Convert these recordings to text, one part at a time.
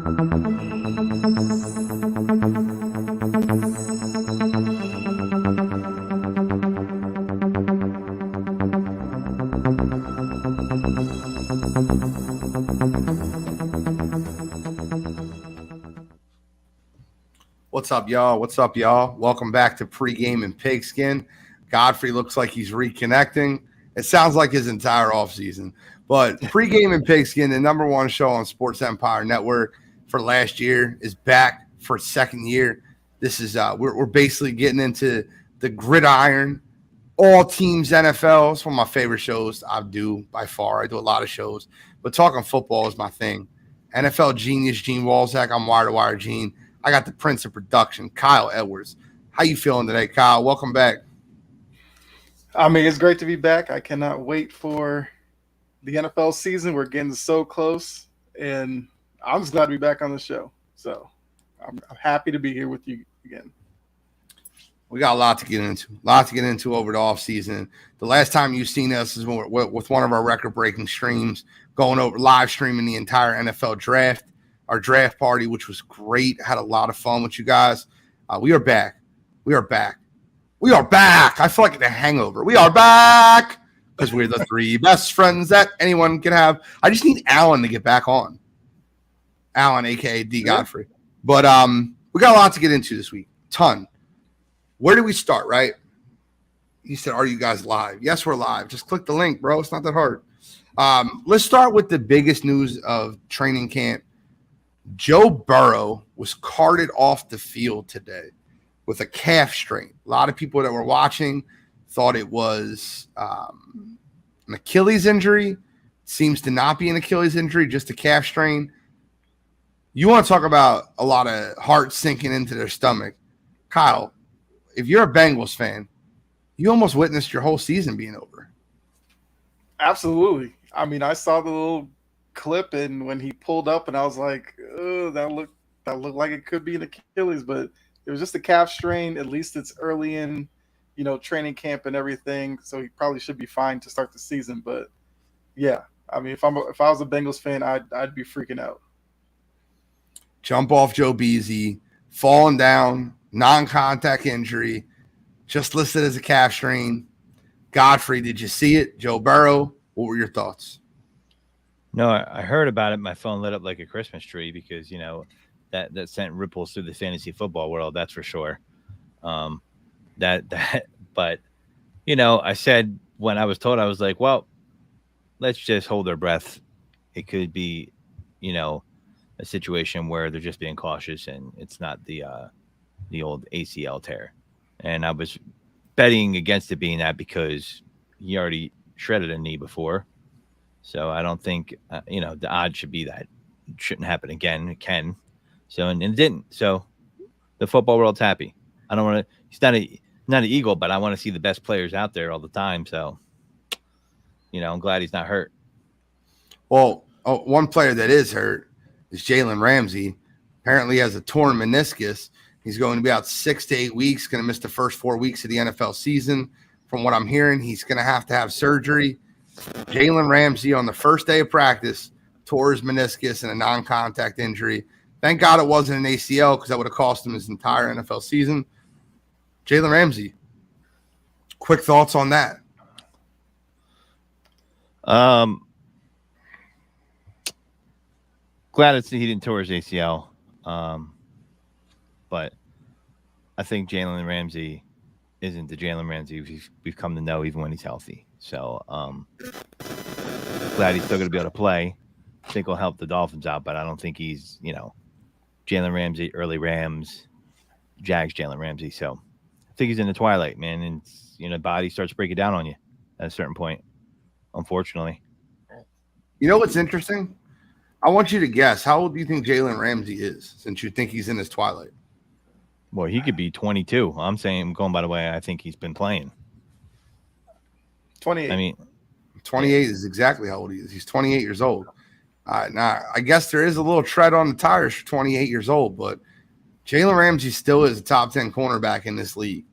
What's up, y'all? What's up, y'all? Welcome back to Pregaming Pigskin. Godfrey looks like he's reconnecting. It sounds like his entire offseason. But Pregaming Pigskin, the number one show on Sports Empire Network for last year, is back for a second year. This is we're basically getting into the gridiron, all teams NFL. It's one of my favorite shows I do by far. I do a lot of shows, but talking football is my thing. NFL genius Gene Walzak. I'm Wire to Wire Gene. I got the Prince of Production, Kyle Edwards. How you feeling today, Kyle? Welcome back. I mean, it's great to be back. I cannot wait for the NFL season. We're getting so close, and I'm just glad to be back on the show. So I'm happy to be here with you again. We got a lot to get into over the offseason. The last time you've seen us is with one of our record-breaking streams, going over live streaming the entire NFL draft. Our draft party, which was great. Had a lot of fun with you guys. We are back. We are back. We are back. I feel like a hangover. We are back because we're the three best friends that anyone can have. I just need Alan to get back on. Alan, a.k.a. D. Godfrey. But we got a lot to get into this week. Ton. Where do we start, right? He said, are you guys live? Yes, we're live. Just click the link, bro. It's not that hard. Let's start with the biggest news of training camp. Joe Burrow was carted off the field today with a calf strain. A lot of people that were watching thought it was an Achilles injury. Seems to not be an Achilles injury, just a calf strain. You want to talk about a lot of heart sinking into their stomach. Kyle, if you're a Bengals fan, you almost witnessed your whole season being over. Absolutely. I mean, I saw the little clip, and when he pulled up, and I was like, oh, that looked like it could be an Achilles, but it was just a calf strain. At least it's early in, training camp and everything, so he probably should be fine to start the season. But yeah, I mean, if I was a Bengals fan, I'd be freaking out. Jump off Joe Beasy, falling down, non-contact injury, just listed as a calf strain. Godfrey, did you see it? Joe Burrow, what were your thoughts? No, I heard about it. My phone lit up like a Christmas tree because, that sent ripples through the fantasy football world. That's for sure. But, I said when I was told, I was like, well, let's just hold our breath. It could be, a situation where they're just being cautious and it's not the old ACL tear. And I was betting against it being that because he already shredded a knee before. So I don't think, the odds should be that it shouldn't happen again. It can. So, and it didn't. So the football world's happy. I don't want to, he's not an Eagle, but I want to see the best players out there all the time. So, I'm glad he's not hurt. Well, one player that is hurt is Jalen Ramsey. Apparently has a torn meniscus. He's going to be out 6 to 8 weeks, going to miss the first 4 weeks of the NFL season. From what I'm hearing, he's going to have surgery. Jalen Ramsey on the first day of practice tore his meniscus in a non-contact injury. Thank God it wasn't an ACL because that would have cost him his entire NFL season. Jalen Ramsey, quick thoughts on that? Glad he didn't tear his ACL. But I think Jalen Ramsey isn't the Jalen Ramsey we've come to know even when he's healthy. So glad he's still going to be able to play. I think he'll help the Dolphins out, but I don't think he's, Jalen Ramsey, early Rams, Jags Jalen Ramsey. So I think he's in the twilight, man. And, body starts breaking down on you at a certain point, unfortunately. You know what's interesting? I want you to guess. How old do you think Jalen Ramsey is since you think he's in his twilight? Well, he could be 22. I'm going by the way I think he's been playing. 28. I mean, 28 is exactly how old he is. He's 28 years old. Now, I guess there is a little tread on the tires for 28 years old, but Jalen Ramsey still is a top 10 cornerback in this league.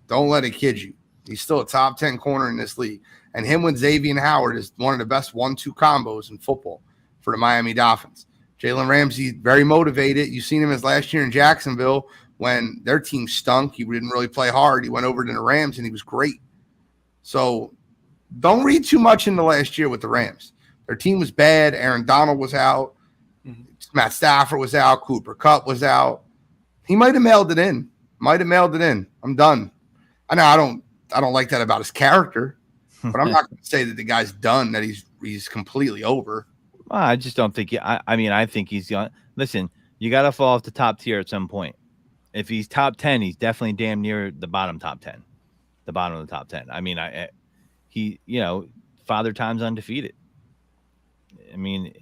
Don't let it kid you. He's still a top 10 corner in this league. And him with Xavier Howard is one of the best 1-2 combos in football for the Miami Dolphins. Jalen Ramsey, very motivated. You've seen him his last year in Jacksonville when their team stunk. He didn't really play hard. He went over to the Rams, and he was great. So don't read too much into last year with the Rams. Their team was bad. Aaron Donald was out. Mm-hmm. Matt Stafford was out. Cooper Kupp was out. He might have mailed it in. I'm done. I know I don't like that about his character, but I'm not going to say that the guy's done, that he's completely over. Well, I just don't think I think he's gone. Listen, you got to fall off the top tier at some point. If he's top 10, he's definitely damn near the bottom top 10. The bottom of the top 10. I mean, he, Father Time's undefeated. I mean,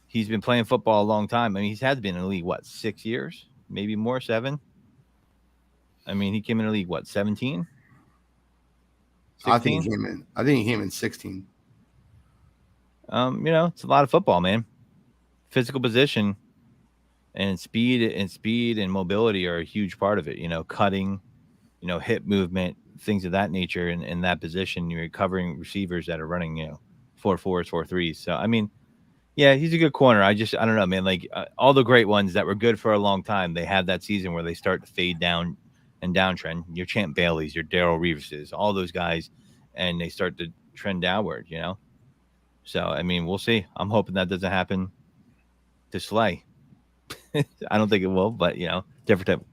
he's been playing football a long time. I mean, he's had to be in the league, 6 years? Maybe more, 7? I mean, he came in the league, 17? 16? I think he came in 16. It's a lot of football, man. Physical position and speed and mobility are a huge part of it. Cutting, hip movement, things of that nature. In that position, you're covering receivers that are running, 4.4s, 4.3s. So, I mean, yeah, he's a good corner. I don't know, man. Like all the great ones that were good for a long time, they have that season where they start to fade down and downtrend. Your Champ Baileys, your Darrell Reeveses, all those guys, and they start to trend downward, So, I mean, we'll see. I'm hoping that doesn't happen to Slay. I don't think it will, but, different type.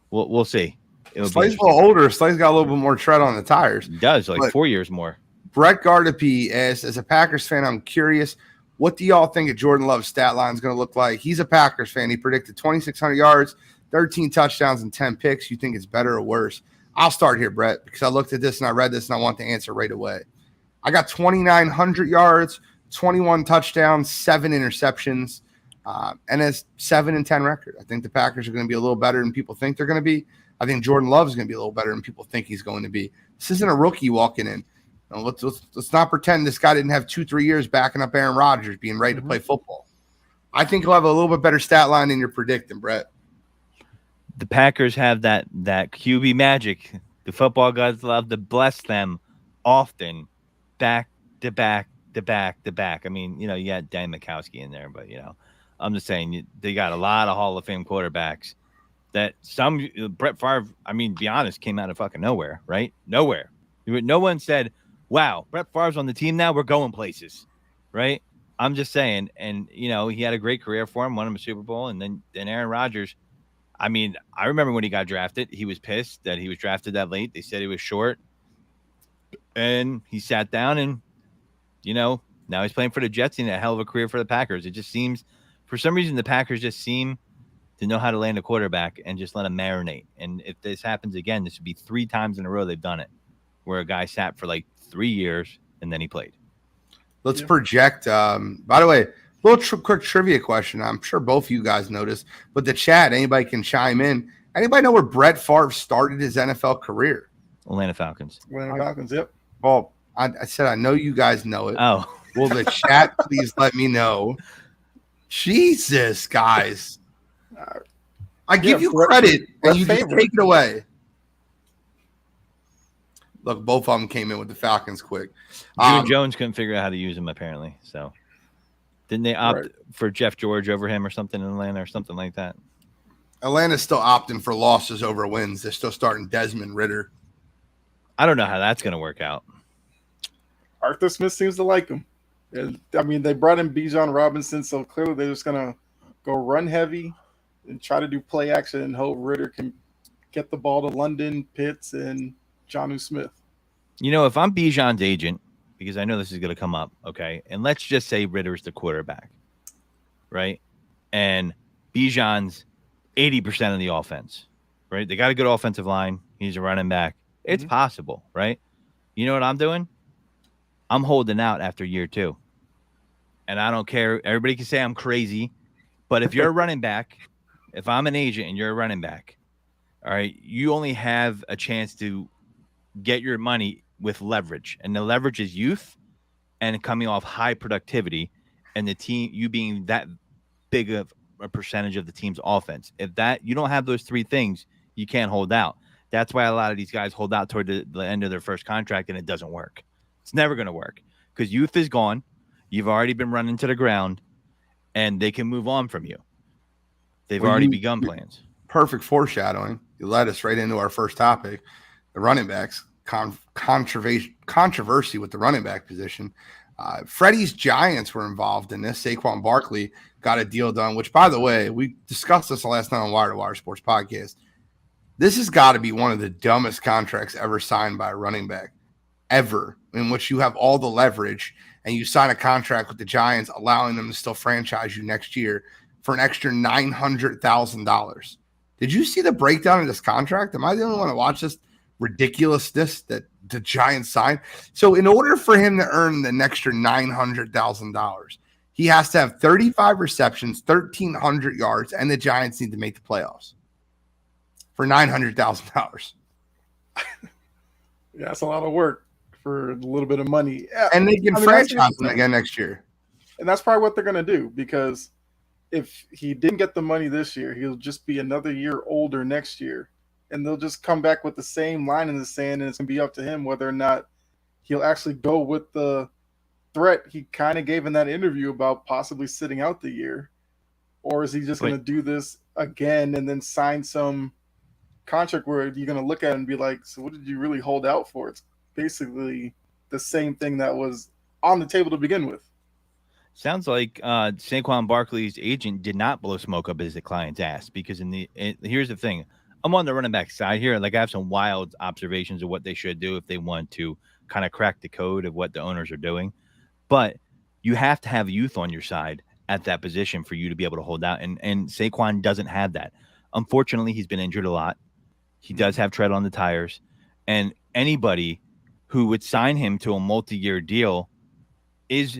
We'll see. Slay's a little older. Slay's got a little bit more tread on the tires. He does, like 4 years more. Brett Gardapi asks, as a Packers fan, I'm curious, what do y'all think of Jordan Love's stat line is going to look like? He's a Packers fan. He predicted 2,600 yards, 13 touchdowns, and 10 picks. You think it's better or worse? I'll start here, Brett, because I looked at this and I read this and I want the answer right away. I got 2,900 yards, 21 touchdowns, 7 interceptions, and a 7-10 record. I think the Packers are going to be a little better than people think they're going to be. I think Jordan Love is going to be a little better than people think he's going to be. This isn't a rookie walking in. Let's not pretend this guy didn't have 2-3 years backing up Aaron Rodgers, being ready to play football. I think he'll have a little bit better stat line than you're predicting, Brett. The Packers have that QB magic. The football gods love to bless them often, back to back to back to back. I mean, you got Dan Mikowski in there, but I'm just saying they got a lot of Hall of Fame quarterbacks that some Brett Favre. I mean, be honest, came out of fucking nowhere, right? Nowhere. No one said, "Wow, Brett Favre's on the team now. We're going places," right? I'm just saying, and he had a great career for him, won him a Super Bowl, and then Aaron Rodgers. I mean, I remember when he got drafted, he was pissed that he was drafted that late. They said he was short. And he sat down and, now he's playing for the Jets and a hell of a career for the Packers. It just seems, for some reason, the Packers just seem to know how to land a quarterback and just let him marinate. And if this happens again, this would be 3 times in a row they've done it, where a guy sat for 3 years and then he played. Let's project. By the way, little quick trivia question. I'm sure both of you guys noticed, but the chat, anybody can chime in. Anybody know where Brett Favre started his NFL career? Atlanta Falcons. Yep. Well, I said I know you guys know it. Oh. Will the chat please let me know? Jesus, guys. I give you credit, and you just take it away. Look, both of them came in with the Falcons quick. Jones couldn't figure out how to use him, apparently, so. Didn't they opt for Jeff George over him or something in Atlanta or something like that? Atlanta's still opting for losses over wins. They're still starting Desmond Ridder. I don't know how that's going to work out. Arthur Smith seems to like him. I mean, they brought in Bijan Robinson, so clearly they're just going to go run heavy and try to do play action and hope Ridder can get the ball to London, Pitts, and Jonnu Smith. If I'm Bijan's agent, because I know this is going to come up, okay? And let's just say Ridder's the quarterback, right? And Bijan's 80% of the offense, right? They got a good offensive line. He's a running back. It's possible, right? You know what I'm doing? I'm holding out after year 2. And I don't care. Everybody can say I'm crazy. But if you're a running back, if I'm an agent and you're a running back, all right, you only have a chance to get your money with leverage, and the leverage is youth and coming off high productivity, and the team, you being that big of a percentage of the team's offense. If that you don't have those 3 things, you can't hold out. That's why a lot of these guys hold out toward the end of their first contract, and it doesn't work. It's never going to work because youth is gone. You've already been running to the ground, and they can move on from you. They've Well, already begun plans. Perfect foreshadowing. You led us right into our first topic, the running backs. Controversy with the running back position. Freddie's Giants were involved in this. Saquon Barkley got a deal done, which, by the way, we discussed this last night on Wire to Wire Sports Podcast. This has got to be one of the dumbest contracts ever signed by a running back, ever, in which you have all the leverage and you sign a contract with the Giants, allowing them to still franchise you next year for an extra $900,000. Did you see the breakdown of this contract? Am I the only one to watch this ridiculousness that the Giants signed? So in order for him to earn the extra $900,000, he has to have 35 receptions, 1,300 yards, and the Giants need to make the playoffs for $900,000. Yeah, that's a lot of work for a little bit of money. Yeah, And they can franchise him again next year. And that's probably what they're going to do, because if he didn't get the money this year, he'll just be another year older next year. And they'll just come back with the same line in the sand, and it's going to be up to him whether or not he'll actually go with the threat he kind of gave in that interview about possibly sitting out the year. Or is he just going to do this again and then sign some contract where you're going to look at it and be like, so what did you really hold out for? It's basically the same thing that was on the table to begin with. Sounds like Saquon Barkley's agent did not blow smoke up his client's ass, because here's the thing. I'm on the running back side here. Like, I have some wild observations of what they should do if they want to kind of crack the code of what the owners are doing. But you have to have youth on your side at that position for you to be able to hold out. And Saquon doesn't have that. Unfortunately, he's been injured a lot. He does have tread on the tires. And anybody who would sign him to a multi-year deal is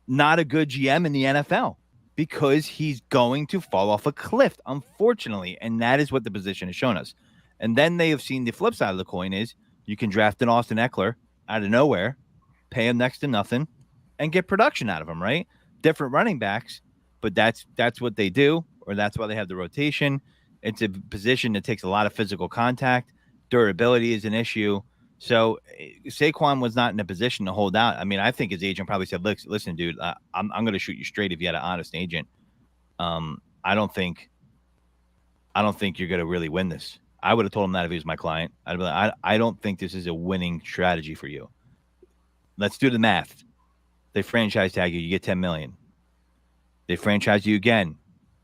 not a good GM in the NFL, because he's going to fall off a cliff, unfortunately. And that is what the position has shown us. And then they have seen the flip side of the coin is you can draft an Austin Eckler out of nowhere, pay him next to nothing, and get production out of him, right? Different running backs, but that's what they do, or that's why they have the rotation. It's a position that takes a lot of physical contact. Durability is an issue. So Saquon was not in a position to hold out. I mean, I think his agent probably said, listen, dude, I'm going to shoot you straight if you had an honest agent. I don't think you're going to really win this. I would have told him that if he was my client. I'd be like, I don't think this is a winning strategy for you. Let's do the math. They franchise tag you, you get $10 million. They franchise you again,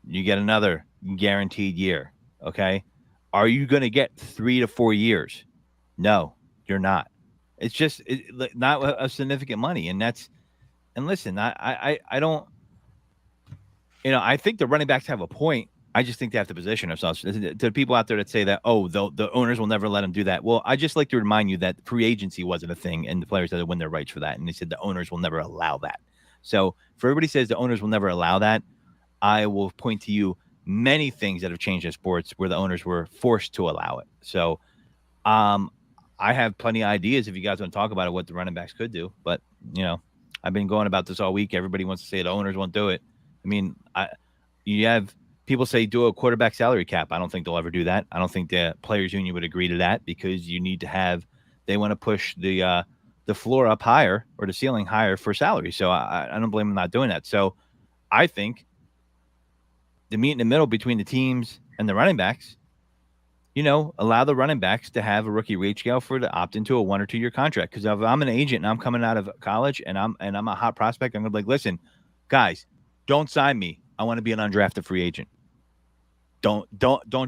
you get another guaranteed year. Okay. Are you going to get 3 to 4 years? No, you're not. It's just not a significant money. And listen, I don't, I think the running backs have a point. I just think they have to position themselves. To the people out there that say that, the owners will never let them do that. Well, I just like to remind you that free agency wasn't a thing, and the players had to win their rights for that. And they said the owners will never allow that. So for everybody says the owners will never allow that, I will point to you many things that have changed in sports where the owners were forced to allow it. So I have plenty of ideas if you guys want to talk about it, what the running backs could do. But, I've been going about this all week. Everybody wants to say the owners won't do it. I mean, you have people say do a quarterback salary cap. I don't think they'll ever do that. I don't think the players union would agree to that, because you need to have, they want to push the floor up higher, or the ceiling higher for salary. So I don't blame them not doing that. So I think the meet in the middle between the teams and the running backs, allow the running backs to have a rookie rate scale for to opt into a 1 or 2 year contract. Because if I'm an agent and I'm coming out of college and I'm a hot prospect, I'm gonna be like, listen, guys, don't sign me. I want to be an undrafted free agent. Don't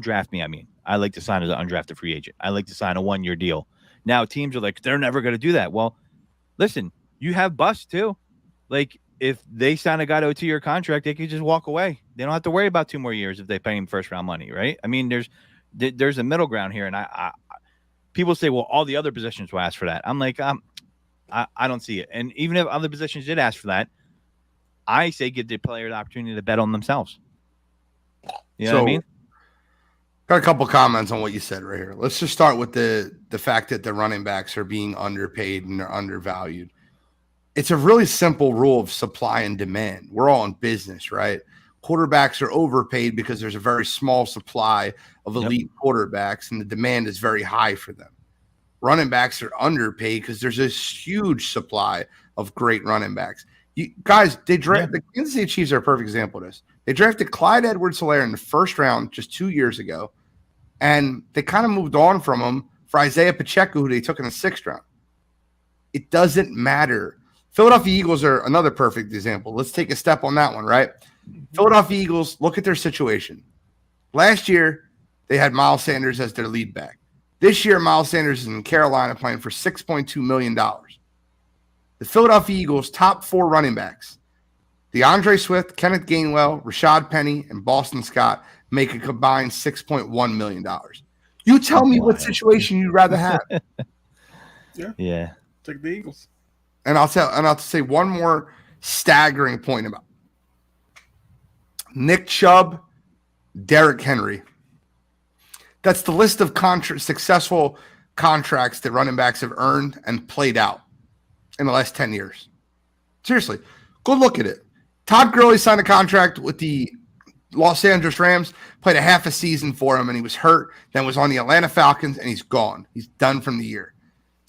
draft me. I mean, I like to sign as an undrafted free agent. I like to sign a 1 year deal. Now teams are like, they're never going to do that. Well, listen, you have busts too. Like, if they sign a guy to a 2 year contract, they can just walk away. They don't have to worry about 2 more years if they pay him first round money, right? I mean, there's a middle ground here, and I people say, well, all the other positions will ask for that. I'm like, I don't see it. And even if other positions did ask for that, I say give the player the opportunity to bet on themselves. You know what I mean? Got a couple comments on what you said right here. Let's just start with the fact that the running backs are being underpaid and they're undervalued. It's a really simple rule of supply and demand. We're all in business, right? Quarterbacks are overpaid because there's a very small supply of elite quarterbacks, and the demand is very high for them. Running backs are underpaid because there's a huge supply of great running backs. You guys, the Kansas City Chiefs are a perfect example of this. They drafted Clyde Edwards-Helaire in the first round just 2 years ago, and they kind of moved on from him for Isaiah Pacheco, who they took in the 6th round. It doesn't matter. Philadelphia Eagles are another perfect example. Let's take a step on that one, right? Philadelphia Eagles, look at their situation. Last year, they had Miles Sanders as their lead back. This year, Miles Sanders is in Carolina playing for $6.2 million. The Philadelphia Eagles' top 4 running backs, DeAndre Swift, Kenneth Gainwell, Rashad Penny, and Boston Scott, make a combined $6.1 million. You tell me what situation you'd rather have. Yeah. Take the Eagles. And I'll say one more staggering point about Nick Chubb, Derrick Henry. That's the list of successful contracts that running backs have earned and played out in the last 10 years. Seriously, go look at it. Todd Gurley signed a contract with the Los Angeles Rams, played a half a season for him, and he was hurt, then was on the Atlanta Falcons, and he's gone. He's done from the year.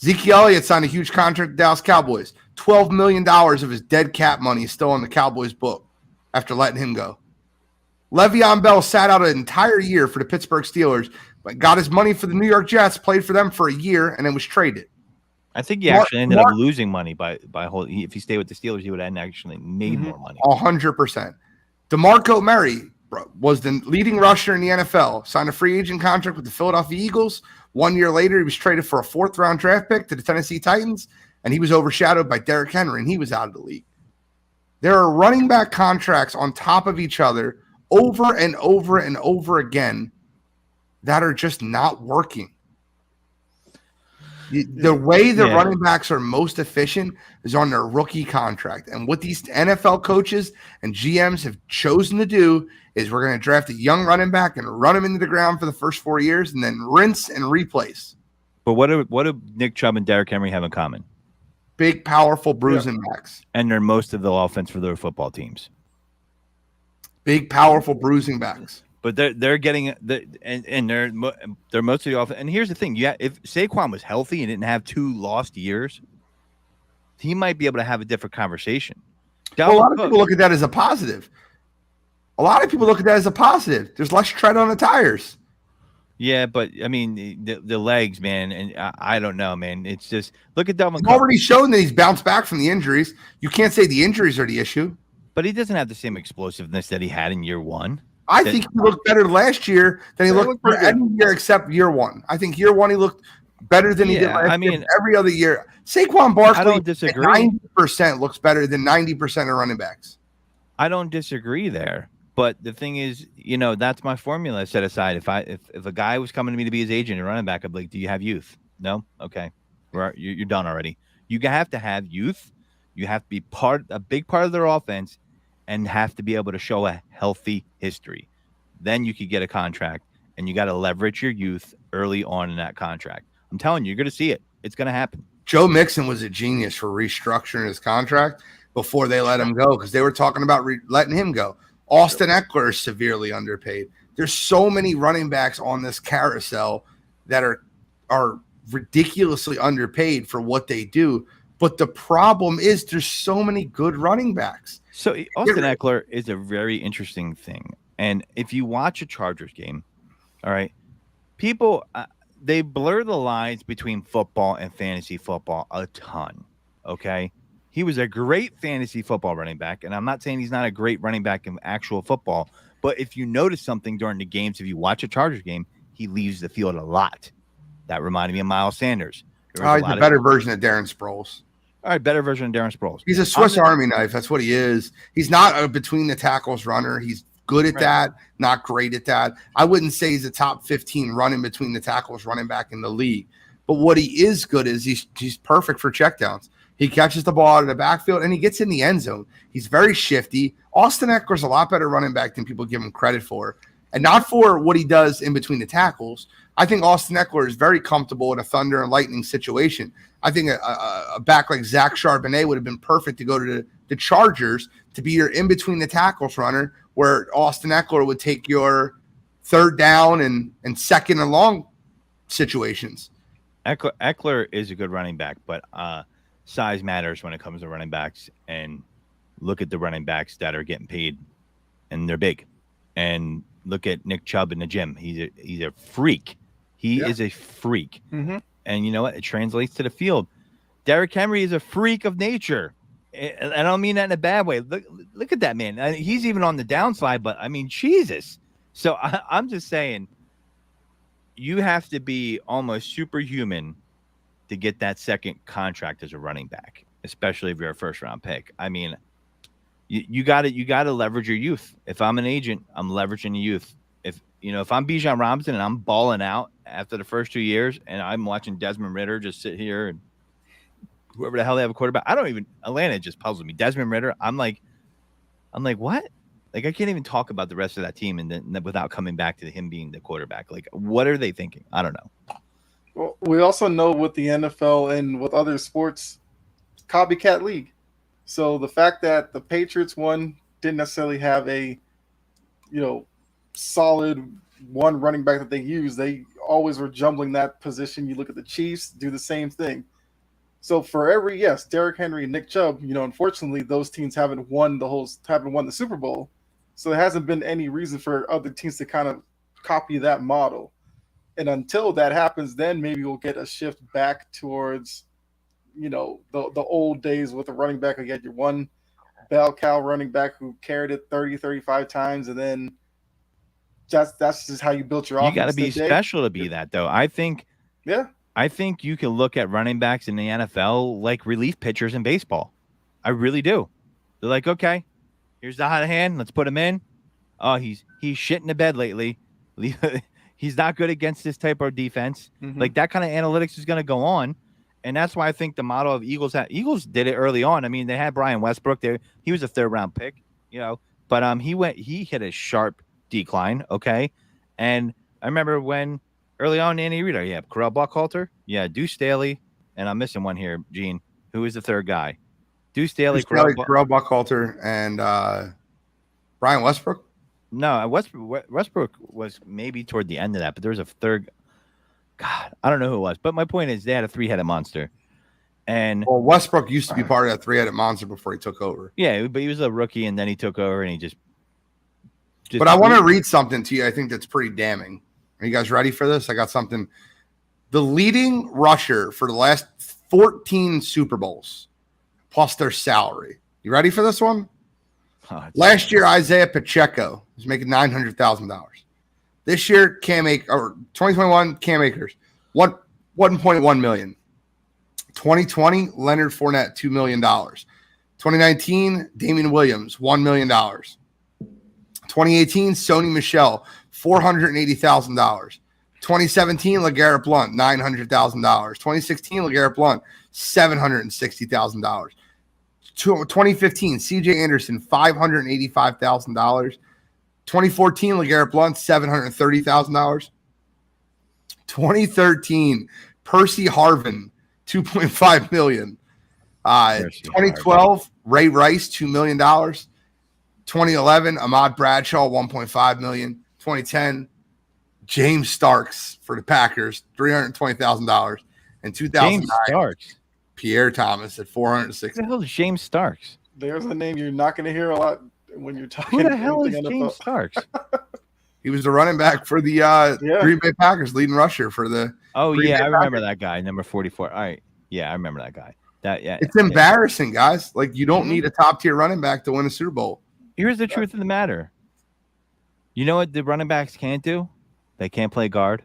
Zeke Elliott signed a huge contract with Dallas Cowboys. $12 million of his dead cap money is still on the Cowboys' book after letting him go. Le'Veon Bell sat out an entire year for the Pittsburgh Steelers, but got his money for the New York Jets, played for them for a year, and then was traded. I think he actually ended up losing money by if he stayed with the Steelers, he would have actually made more money. 100%. DeMarco Murray was the leading rusher in the NFL, signed a free agent contract with the Philadelphia Eagles. 1 year later, he was traded for a 4th-round draft pick to the Tennessee Titans, and he was overshadowed by Derrick Henry, and he was out of the league. There are running back contracts on top of each other over and over and over again that are just not working. The way the running backs are most efficient is on their rookie contract. And what these NFL coaches and GMs have chosen to do is we're going to draft a young running back and run him into the ground for the first 4 years and then rinse and replace. But what do Nick Chubb and Derrick Henry have in common? Big, powerful, bruising backs. And they're most of the offense for their football teams. Big, powerful, bruising backs. But they're getting and they're most of the offense. And here's the thing: if Saquon was healthy and didn't have 2 lost years, he might be able to have a different conversation. Well, a lot of people look at that as a positive. There's less tread on the tires. Yeah, but I mean the legs, man, and I don't know, man. It's just look at Dalvin. He's already shown that he's bounced back from the injuries. You can't say the injuries are the issue. But he doesn't have the same explosiveness that he had in year 1. I think he looked better last year than he looked for any year except year 1. I think year 1 he looked better than he did last year. Every other year. Saquon Barkley I don't disagree. 90% looks better than 90% of running backs. I don't disagree there. But the thing is, that's my formula set aside. If a guy was coming to me to be his agent and running back, I'd be like, do you have youth? No? Okay. You're done already. You have to have youth. You have to be a big part of their offense and have to be able to show a healthy history. Then you could get a contract, and you got to leverage your youth early on in that contract. I'm telling you, you're going to see it. It's going to happen. Joe Mixon was a genius for restructuring his contract before they let him go because they were talking about letting him go. Austin Eckler is severely underpaid. There's so many running backs on this carousel that are ridiculously underpaid for what they do. But the problem is there's so many good running backs. So Austin Eckler is a very interesting thing. And if you watch a Chargers game, all right, people, they blur the lines between football and fantasy football a ton, okay? He was a great fantasy football running back, and I'm not saying he's not a great running back in actual football, but if you notice something during the games, if you watch a Chargers game, he leaves the field a lot. That reminded me of Miles Sanders. He's a better version of Darren Sproles. All right, better version of Darren Sproles. He's a Swiss Army knife. That's what he is. He's not a between the tackles runner. He's good at that, not great at that. I wouldn't say he's a top 15 running between the tackles running back in the league. But what he is good is he's perfect for checkdowns. He catches the ball out of the backfield, and he gets in the end zone. He's very shifty. Austin Eckler's a lot better running back than people give him credit for. And not for what he does in between the tackles. I think Austin Eckler is very comfortable in a thunder and lightning situation. I think a back like Zach Charbonnet would have been perfect to go to the Chargers to be your in-between the tackles runner, where Austin Eckler would take your third down and second and long situations. Eckler is a good running back, but size matters when it comes to running backs. And look at the running backs that are getting paid, and they're big. And look at Nick Chubb in the gym. He's a freak. He is a freak. Mm-hmm. And you know what? It translates to the field. Derrick Henry is a freak of nature. And I don't mean that in a bad way. Look at that man. He's even on the downside, but I mean, Jesus. So I'm just saying, you have to be almost superhuman to get that second contract as a running back, especially if you're a first round pick. I mean, you got to leverage your youth. If I'm an agent, I'm leveraging the youth. If I'm Bijan Robinson and I'm balling out after the first 2 years, and I'm watching Desmond Ridder just sit here and whoever the hell they have a quarterback, Atlanta just puzzles me. Desmond Ridder, I'm like, what? Like, I can't even talk about the rest of that team and then without coming back to him being the quarterback. Like, what are they thinking? I don't know. Well, we also know with the NFL and with other sports, copycat league. So the fact that the Patriots didn't necessarily have a, solid one running back that they used. They always were jumbling that position. You look at the Chiefs, do the same thing. So for Derrick Henry and Nick Chubb, unfortunately those teams haven't won the Super Bowl. So there hasn't been any reason for other teams to kind of copy that model. And until that happens, then maybe we'll get a shift back towards, the old days with the running back. You had your one bell cow running back who carried it 30, 35 times, and then that's just how you built your offense. You got to be special to be that, though. I think you can look at running backs in the NFL like relief pitchers in baseball. I really do. They're like, okay, here's the hot hand. Let's put him in. Oh, he's shit in the bed lately. He's not good against this type of defense. Mm-hmm. Like, that kind of analytics is going to go on. And that's why I think the model of Eagles did it early on. I mean, they had Brian Westbrook there. He was a 3rd round pick, but he hit a sharp decline. Okay. And I remember when early on, Andy Reid, you have Corral Buckhalter, Deuce Staley, and I'm missing one here, Gene. Who is the third guy? Deuce Staley, Corral Buckhalter, and Brian Westbrook. No, Westbrook was maybe toward the end of that, but there was a third. God, I don't know who it was. But my point is, they had a 3-headed monster. And Westbrook used to be part of that 3-headed monster before he took over. Yeah, but he was a rookie, and then he took over, and he just but I want to read something to you. I think that's pretty damning. Are you guys ready for this? I got something. The leading rusher for the last 14 Super Bowls, plus their salary. You ready for this one? Last year, Isaiah Pacheco was making $900,000. This year, 2021, Cam Akers, $1.1 million. 2020, Leonard Fournette, $2 million. 2019, Damian Williams, $1 million. 2018, Sony Michel, $480,000. 2017, LeGarrette Blount, $900,000. 2016, LeGarrette Blount, $760,000. 2015, CJ Anderson, $585,000. 2014, LeGarrette Blount, $730,000. 2013, Percy Harvin, $2.5 million. 2012, Ray Rice, $2 million. 2011, Ahmad Bradshaw, $1.5 million. 2010, James Starks for the Packers, $320,000. And 2009, Starks. Pierre Thomas at $460,000. Who the hell is James Starks? There's a name you're not going to hear a lot when you're talking. Who the hell is James Starks? He was the running back for the Green Bay Packers, leading rusher for the. Oh, Green Bay I remember that guy, number 44. All right. Yeah, I remember that guy. It's embarrassing, guys. Like, you don't need a top-tier running back to win a Super Bowl. Here's the truth of the matter. You know what the running backs can't do? They can't play guard,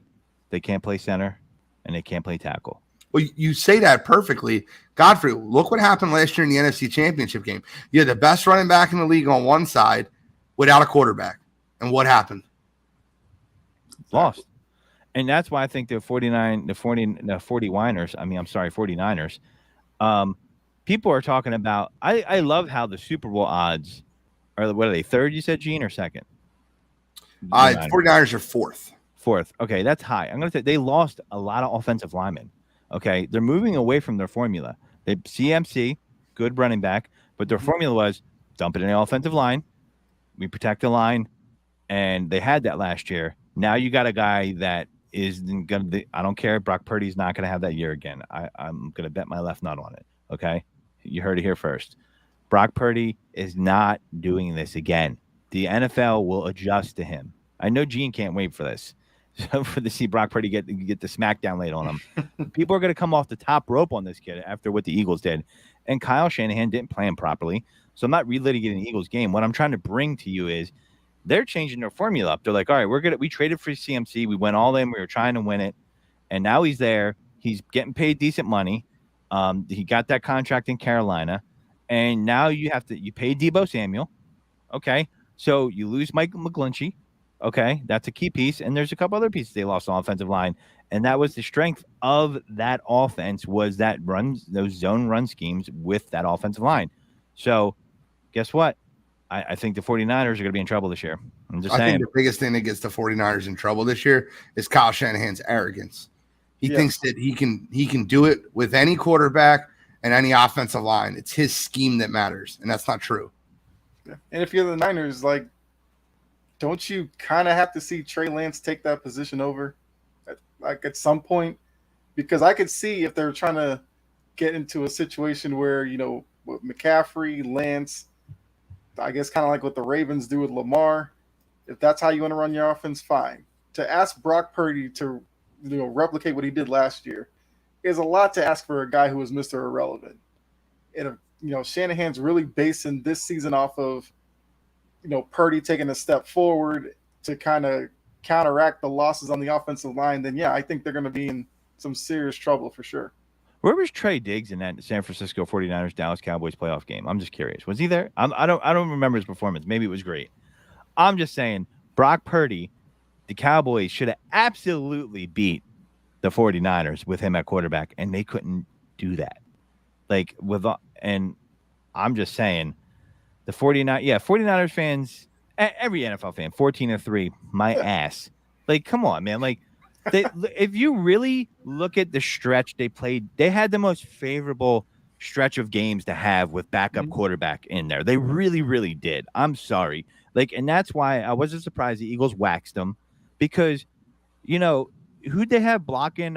they can't play center, and they can't play tackle. Well, you say that perfectly. Godfrey, look what happened last year in the NFC Championship game. You had the best running back in the league on one side without a quarterback. And what happened? Lost. And that's why I think the 49ers, people are talking about, I love how the Super Bowl odds are, what are they, third, you said, Gene, or second? 49ers are fourth. Fourth. Okay, that's high. I'm going to say they lost a lot of offensive linemen. Okay, they're moving away from their formula. They CMC, good running back, but their formula was dump it in the offensive line. We protect the line, and they had that last year. Now you got a guy that is going to. I don't care. Brock Purdy's not going to have that year again. I'm going to bet my left nut on it. Okay, you heard it here first. Brock Purdy is not doing this again. The NFL will adjust to him. I know Gene can't wait for this. So for to see Brock Purdy get the smackdown laid on him. People are going to come off the top rope on this kid after what the Eagles did. And Kyle Shanahan didn't play him properly. So I'm not relitigating the Eagles game. What I'm trying to bring to you is they're changing their formula up. They're like, all right, we traded for CMC. We went all in. We were trying to win it. And now he's there. He's getting paid decent money. He got that contract in Carolina. And now you pay Deebo Samuel. Okay. So you lose Michael McGlinchey. Okay. That's a key piece. And there's a couple other pieces they lost on offensive line. And that was the strength of that offense was that those zone run schemes with that offensive line. So guess what? I think the 49ers are going to be in trouble this year. I'm just saying. I think the biggest thing that gets the 49ers in trouble this year is Kyle Shanahan's arrogance. He thinks that he can do it with any quarterback and any offensive line. It's his scheme that matters, and that's not true. Yeah. And if you're the Niners, like, don't you kind of have to see Trey Lance take that position over, at some point? Because I could see if they're trying to get into a situation where, with McCaffrey, Lance, I guess kind of like what the Ravens do with Lamar. If that's how you want to run your offense, fine. To ask Brock Purdy to replicate what he did last year is a lot to ask for a guy who was Mr. Irrelevant. And if Shanahan's really basing this season off of Purdy taking a step forward to kind of counteract the losses on the offensive line, then I think they're going to be in some serious trouble for sure. Where was Trey Diggs in that San Francisco 49ers Dallas Cowboys playoff game? I'm just curious. Was he there? I don't remember his performance. Maybe it was great. I'm just saying Brock Purdy, the Cowboys should have absolutely beat the 49ers with him at quarterback, and they couldn't do that. And I'm just saying the 49ers fans, every NFL fan, 14-3, my ass. Come on, man. If you really look at the stretch they played, they had the most favorable stretch of games to have with backup quarterback in there. They really, really did. I'm sorry. And that's why I wasn't surprised the Eagles waxed them because, who'd they have blocking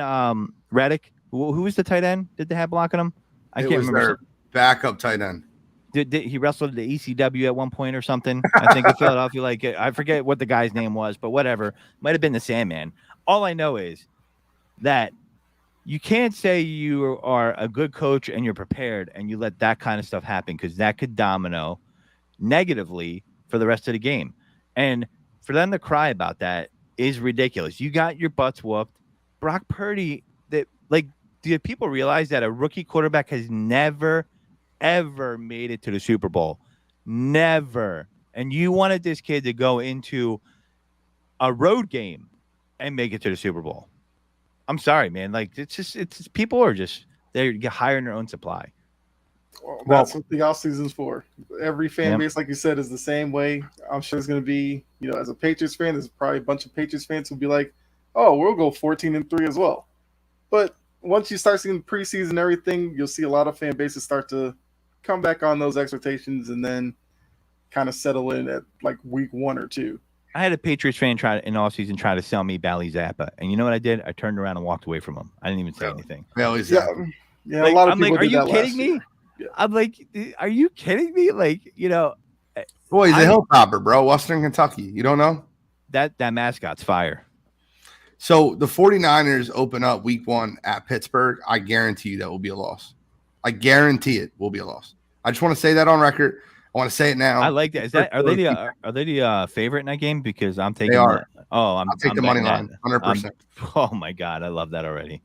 Reddick? Who was the tight end? Did they have blocking him? I can't remember. Their backup tight end. Did he wrestled the ECW at one point or something? I think in Philadelphia, I forget what the guy's name was, but whatever. Might have been the Sandman. All I know is that you can't say you are a good coach and you're prepared and you let that kind of stuff happen because that could domino negatively for the rest of the game. And for them to cry about that is ridiculous. You got your butts whooped. Brock Purdy, do people realize that a rookie quarterback has never, ever made it to the Super Bowl? Never. And you wanted this kid to go into a road game and make it to the Super Bowl. I'm sorry, man. It's people are just they're hiring their own supply. Well, that's what the off season's for. Every fan base, like you said, is the same way. I'm sure it's going to be, as a Patriots fan, there's probably a bunch of Patriots fans who'll be like, "Oh, we'll go 14-3 as well." But once you start seeing preseason and everything, you'll see a lot of fan bases start to come back on those expectations and then kind of settle in at week 1 or 2. I had a Patriots fan in offseason try to sell me Bailey Zappa. And you know what I did? I turned around and walked away from him. I didn't even say anything. Bailey Zappa. Yeah, a lot of people are you kidding me? Yeah. I'm like, are you kidding me? Boy, he's a hilltopper, bro. Western Kentucky. You don't know? That mascot's fire. So the 49ers open up week 1 at Pittsburgh. I guarantee you that will be a loss. I guarantee it will be a loss. I just want to say that on record. I want to say it now. I like that. Are they the favorite in that game? Because I'm taking. They are. I'll take the money line, 100%. Oh my god, I love that already.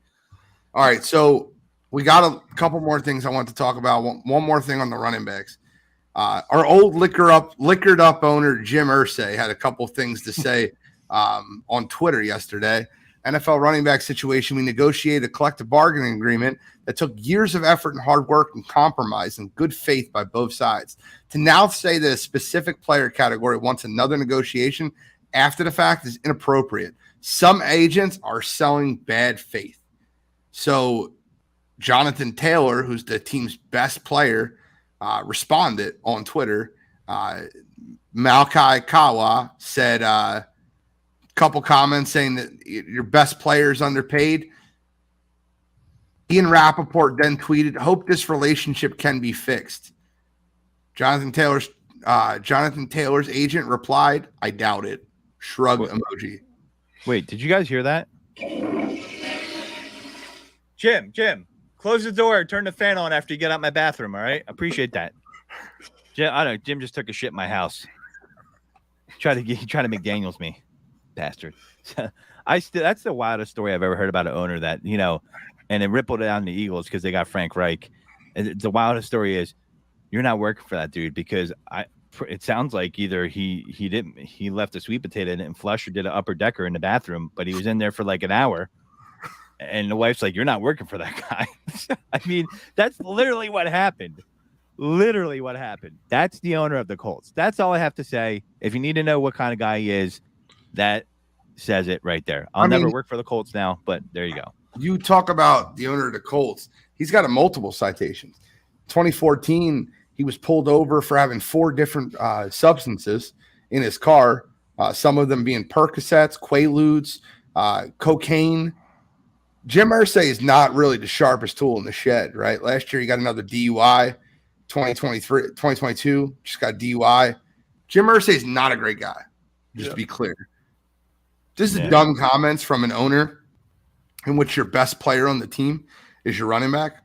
All right, so we got a couple more things I want to talk about. One more thing on the running backs. Our old liquored up owner Jim Irsay had a couple things to say on Twitter yesterday. NFL running back situation. We negotiated a collective bargaining agreement that took years of effort and hard work and compromise and good faith by both sides. To now say that a specific player category wants another negotiation after the fact is inappropriate. Some agents are selling bad faith. So Jonathan Taylor, who's the team's best player, responded on Twitter. Malachi Kawa said, couple comments saying that your best player is underpaid. Ian Rappaport then tweeted, "Hope this relationship can be fixed." Jonathan Taylor's agent replied, "I doubt it." Shrug emoji. Wait, did you guys hear that? Jim, close the door. Turn the fan on after you get out my bathroom. All right, appreciate that. Jim, I don't know. Jim just took a shit in my house. Try to McDaniels me, bastard. That's the wildest story I've ever heard about an owner that, and it rippled down the Eagles because they got Frank Reich. And the wildest story is you're not working for that dude because it sounds like either he left a sweet potato and didn't flush or did an upper decker in the bathroom, but he was in there for like an hour. And the wife's like, "You're not working for that guy." I mean, that's literally what happened. Literally what happened. That's the owner of the Colts. That's all I have to say. If you need to know what kind of guy he is, that says it right there. I'll never work for the Colts now, but there you go. You talk about the owner of the Colts. He's got multiple citations. 2014, he was pulled over for having 4 different substances in his car, some of them being Percocets, Quaaludes, cocaine. Jim Irsay is not really the sharpest tool in the shed, right? Last year, he got another DUI. 2022, just got DUI. Jim Irsay is not a great guy, just to be clear. This is dumb comments from an owner in which your best player on the team is your running back.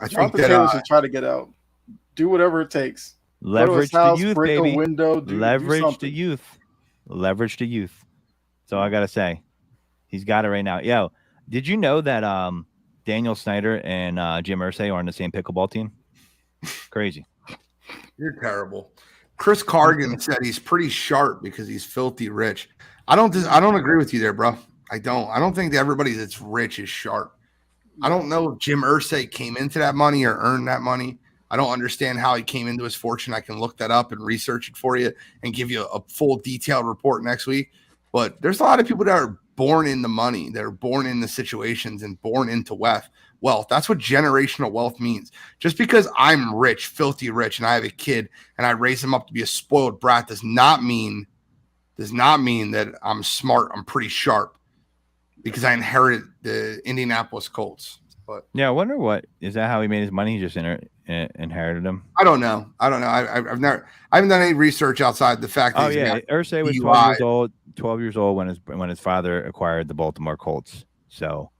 I think that Taylor should try to get out. Do whatever it takes. Leverage the youth, break baby. A window, Leverage the youth. Leverage the youth. That's all I got to say. He's got it right now. Yo, did you know that Daniel Snyder and Jim Irsay are on the same pickleball team? Crazy. You're terrible. Chris Cargan said he's pretty sharp because he's filthy rich. I don't agree with you there, bro. I don't think that everybody that's rich is sharp. I don't know if Jim Irsay came into that money or earned that money. I don't understand how he came into his fortune. I can look that up and research it for you and give you a full detailed report next week. But there's a lot of people that are born in the money. They're born in the situations and born into wealth. That's what generational wealth means. Just because I'm rich, filthy rich, and I have a kid and I raise him up to be a spoiled brat does not mean that I'm smart. I'm pretty sharp because I inherited the Indianapolis Colts. But yeah, I wonder is that how he made his money? He just inherited them. I don't know. I haven't done any research outside the fact that Irsay was 12 years old when his father acquired the Baltimore Colts. So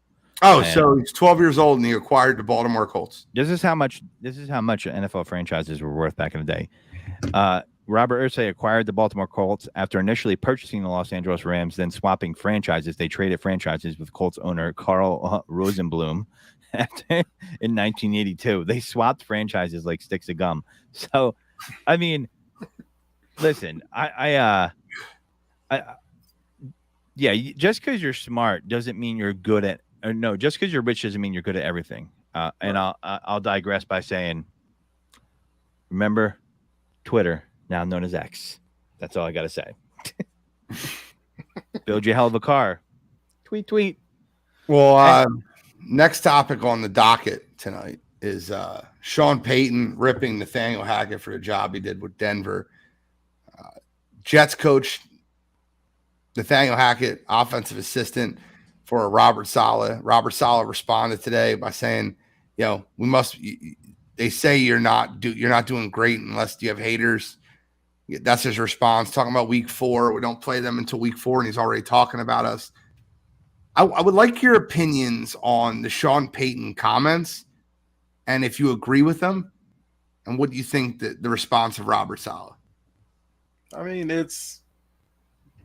he's 12 years old and he acquired the Baltimore Colts. This is how much NFL franchises were worth back in the day. Robert Irsay acquired the Baltimore Colts after initially purchasing the Los Angeles Rams, then swapping franchises. They traded franchises with Colts owner Carl Rosenblum in 1982. They swapped franchises like sticks of gum. So, I mean, listen, just because you're smart doesn't mean you're good at. Or no, just because you're rich doesn't mean you're good at everything. And I'll digress by saying, remember Twitter, now known as X. That's all I got to say. Build you a hell of a car. Tweet. Well, next topic on the docket tonight is Sean Payton ripping Nathaniel Hackett for the job he did with Denver. Jets coach Nathaniel Hackett, offensive assistant for Robert Saleh. Robert Saleh responded today by saying, they say you're not doing great unless you have haters. That's his response, talking about week 4. We don't play them until week 4, and he's already talking about us. I would like your opinions on the Sean Payton comments and if you agree with them, and what do you think the response of Robert Saleh? I mean, it's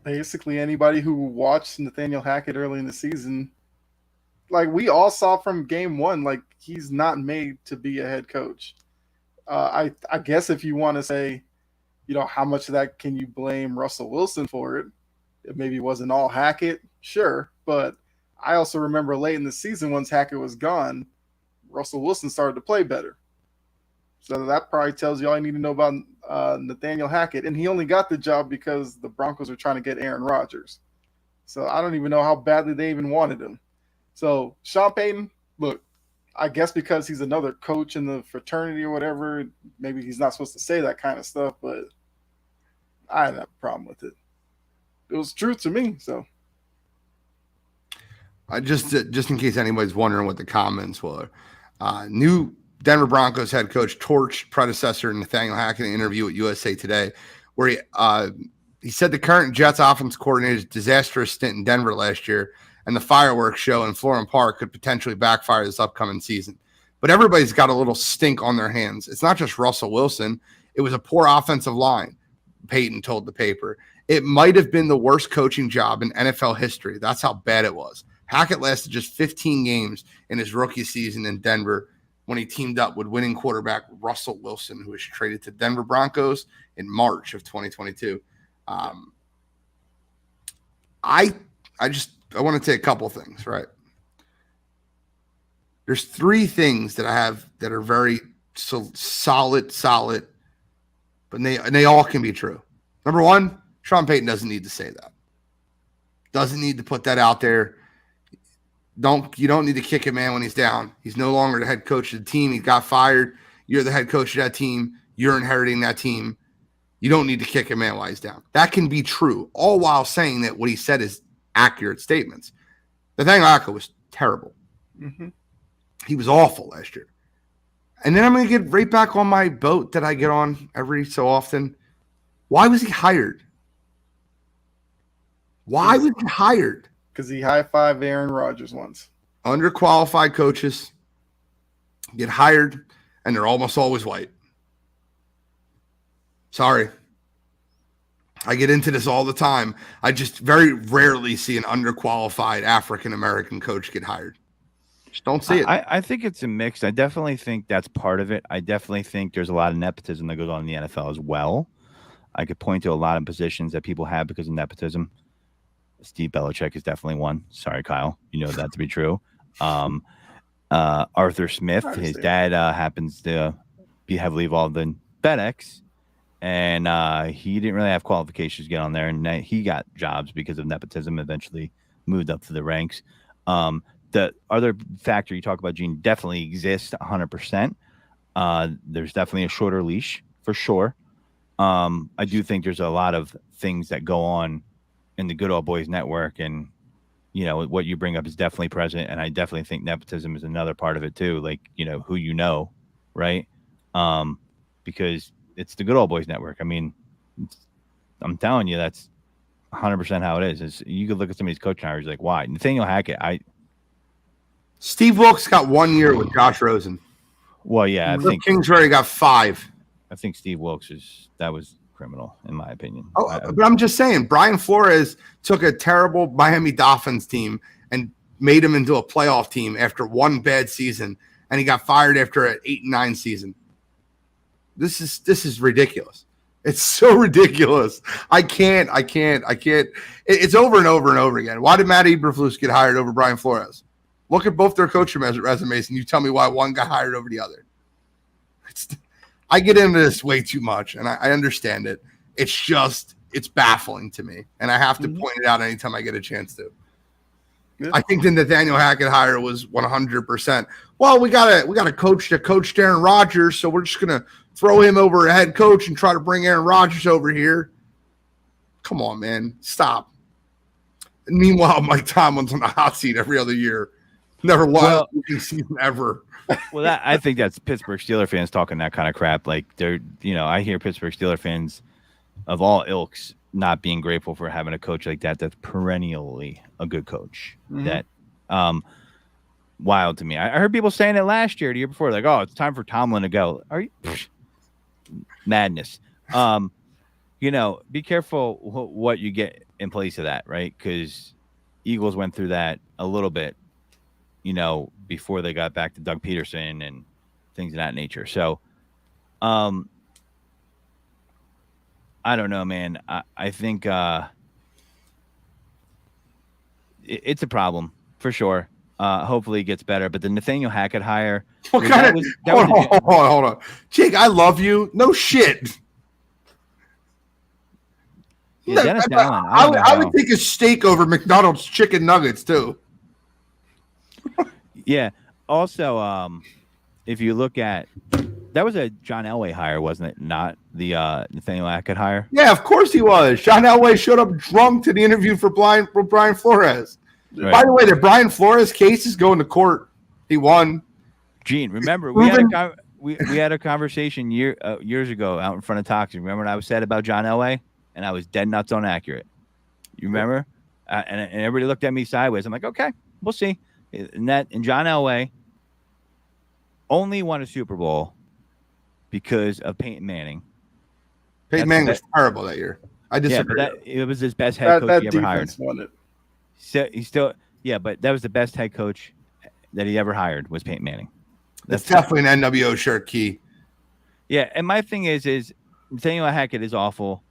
basically anybody who watched Nathaniel Hackett early in the season. Like, we all saw from game 1, like, he's not made to be a head coach. I guess if you want to say, how much of that can you blame Russell Wilson for it? It maybe wasn't all Hackett, sure. But I also remember late in the season, once Hackett was gone, Russell Wilson started to play better. So that probably tells you all you need to know about Nathaniel Hackett. And he only got the job because the Broncos were trying to get Aaron Rodgers. So I don't even know how badly they even wanted him. So Sean Payton, look, I guess because he's another coach in the fraternity or whatever, maybe he's not supposed to say that kind of stuff, but I didn't have a problem with it. It was true to me, so. Just in case anybody's wondering what the comments were, new Denver Broncos head coach torched predecessor Nathaniel Hackett in an interview with USA Today, where he said the current Jets offense coordinator's disastrous stint in Denver last year and the fireworks show in Florham Park could potentially backfire this upcoming season. But everybody's got a little stink on their hands. It's not just Russell Wilson. It was a poor offensive line, Peyton told the paper. It might have been the worst coaching job in NFL history. That's how bad it was. Hackett lasted just 15 games in his rookie season in Denver when he teamed up with winning quarterback Russell Wilson, who was traded to Denver Broncos in March of 2022. I want to say a couple things, right? There's three things that I have that are very solid, but they all can be true. Number one, Sean Payton doesn't need to say that. Doesn't need to put that out there. You don't need to kick a man when he's down. He's no longer the head coach of the team. He got fired. You're the head coach of that team. You're inheriting that team. You don't need to kick a man while he's down. That can be true, all while saying that what he said is accurate statements. Nathaniel Hackett was terrible. Mm-hmm. He was awful last year. And then I'm going to get right back on my boat that I get on every so often. Why was he hired? Why was he hired? Because he high-fived Aaron Rodgers once. Underqualified coaches get hired, and they're almost always white. Sorry. I get into this all the time. I just very rarely see an underqualified African-American coach get hired. Just don't see it. I think it's a mix. I definitely think that's part of it. I definitely think there's a lot of nepotism that goes on in the NFL as well. I could point to a lot of positions that people have because of nepotism. Steve Belichick is definitely one. Sorry, Kyle. You know that to be true. Arthur Smith, his dad happens to be heavily involved in FedEx, and he didn't really have qualifications to get on there, and he got jobs because of nepotism, eventually moved up to the ranks. The other factor you talk about, Gene, definitely exists 100%. There's definitely a shorter leash for sure. I do think there's a lot of things that go on in the Good Old Boys network, and what you bring up is definitely present, and I definitely think nepotism is another part of it too, like who right? Because it's the Good Old Boys network. I mean, I'm telling you, that's 100% how it is. You could look at some of these coaching hires, like, why? Nathaniel Hackett, Steve Wilkes got 1 year with Josh Rosen. Well, yeah, I think Kingsbury got 5. I think Steve Wilkes was criminal, in my opinion. But I'm just saying, Brian Flores took a terrible Miami Dolphins team and made him into a playoff team after one bad season, and he got fired after an 8-9 season. This is ridiculous. It's so ridiculous. I can't. It's over and over and over again. Why did Matt Eberflus get hired over Brian Flores? Look at both their coaching resumes, and you tell me why one got hired over the other. I get into this way too much, and I understand it. It's baffling to me, and I have to point it out anytime I get a chance to. Yeah. I think the Nathaniel Hackett hire was 100%. Well, we got a coach that coached Aaron Rodgers, so we're just gonna throw him over a head coach and try to bring Aaron Rodgers over here. Come on, man, stop. And meanwhile, Mike Tomlin's on the hot seat every other year. Never won a season ever. Well, I think that's Pittsburgh Steelers fans talking that kind of crap. Like I hear Pittsburgh Steelers fans of all ilks not being grateful for having a coach like that. That's perennially a good coach. Mm-hmm. That wild to me. I heard people saying it last year, the year before, like, "Oh, it's time for Tomlin to go." Are you madness? Be careful what you get in place of that, right? Because Eagles went through that a little bit. Before they got back to Doug Peterson and things of that nature. So, I don't know, man. I think it's a problem for sure. Hopefully it gets better. But the Nathaniel Hackett hire. Hold on. Jake, I love you. No shit. Yeah, Dennis Allen. I would take a steak over McDonald's chicken nuggets too. Yeah. Also, if you look at that was a John Elway hire, wasn't it? Not the Nathaniel Hackett hire. Yeah, of course he was. John Elway showed up drunk to the interview for Brian Flores. Right. By the way, the Brian Flores case is going to court. He won. Gene, remember Proven. we had a conversation years ago out in front of Toxin. Remember what I was said about John Elway, and I was dead nuts on accurate. You remember? And everybody looked at me sideways. I'm like, okay, we'll see. And John Elway only won a Super Bowl because of Peyton Manning. Peyton Manning was terrible that year. I disagree. Yeah, but it was his best head coach he ever hired. Won it. So he still, but that was the best head coach that he ever hired was Peyton Manning. That's definitely an NWO shirt key. Yeah, and my thing is Nathaniel Hackett is awful,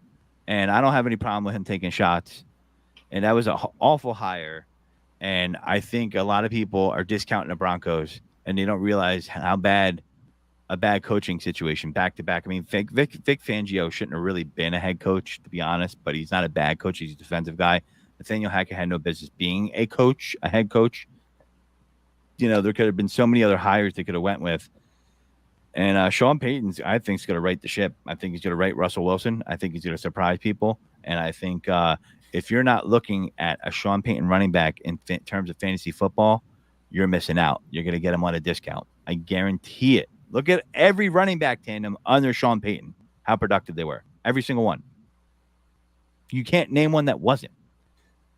and I don't have any problem with him taking shots. And that was an awful hire. And I think a lot of people are discounting the Broncos, and they don't realize how bad a bad coaching situation back to back. I mean, Vic Fangio shouldn't have really been a head coach, to be honest, but he's not a bad coach. He's a defensive guy. Nathaniel Hackett had no business being a head coach. You know, there could have been so many other hires they could have went with. And Sean Payton's, I think, is going to right the ship. I think he's going to right Russell Wilson. I think he's going to surprise people. And I think if you're not looking at a Sean Payton running back in terms of fantasy football, you're missing out. You're going to get him on a discount. I guarantee it. Look at every running back tandem under Sean Payton, how productive they were. Every single one. You can't name one that wasn't.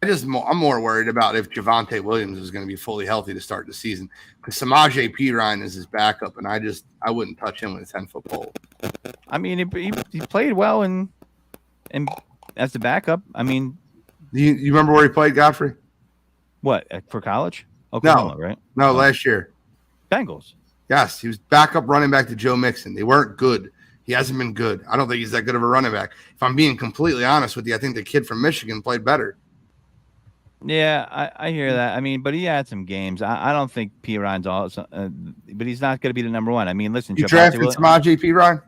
I'm more worried about if Javonte Williams is going to be fully healthy to start the season, because Samaje Perine is his backup, and I wouldn't touch him with a 10-foot pole. I mean, he played well and as the backup. I mean, you remember where he played, Godfrey? What, for college? Oklahoma, right? No, last year. Bengals. Yes, he was backup running back to Joe Mixon. They weren't good. He hasn't been good. I don't think he's that good of a running back. If I'm being completely honest with you, I think the kid from Michigan played better. Yeah, I hear that. I mean, but he had some games. I don't think Perine's all, but he's not going to be the number one. I mean, listen, you drafted Samaje Perine?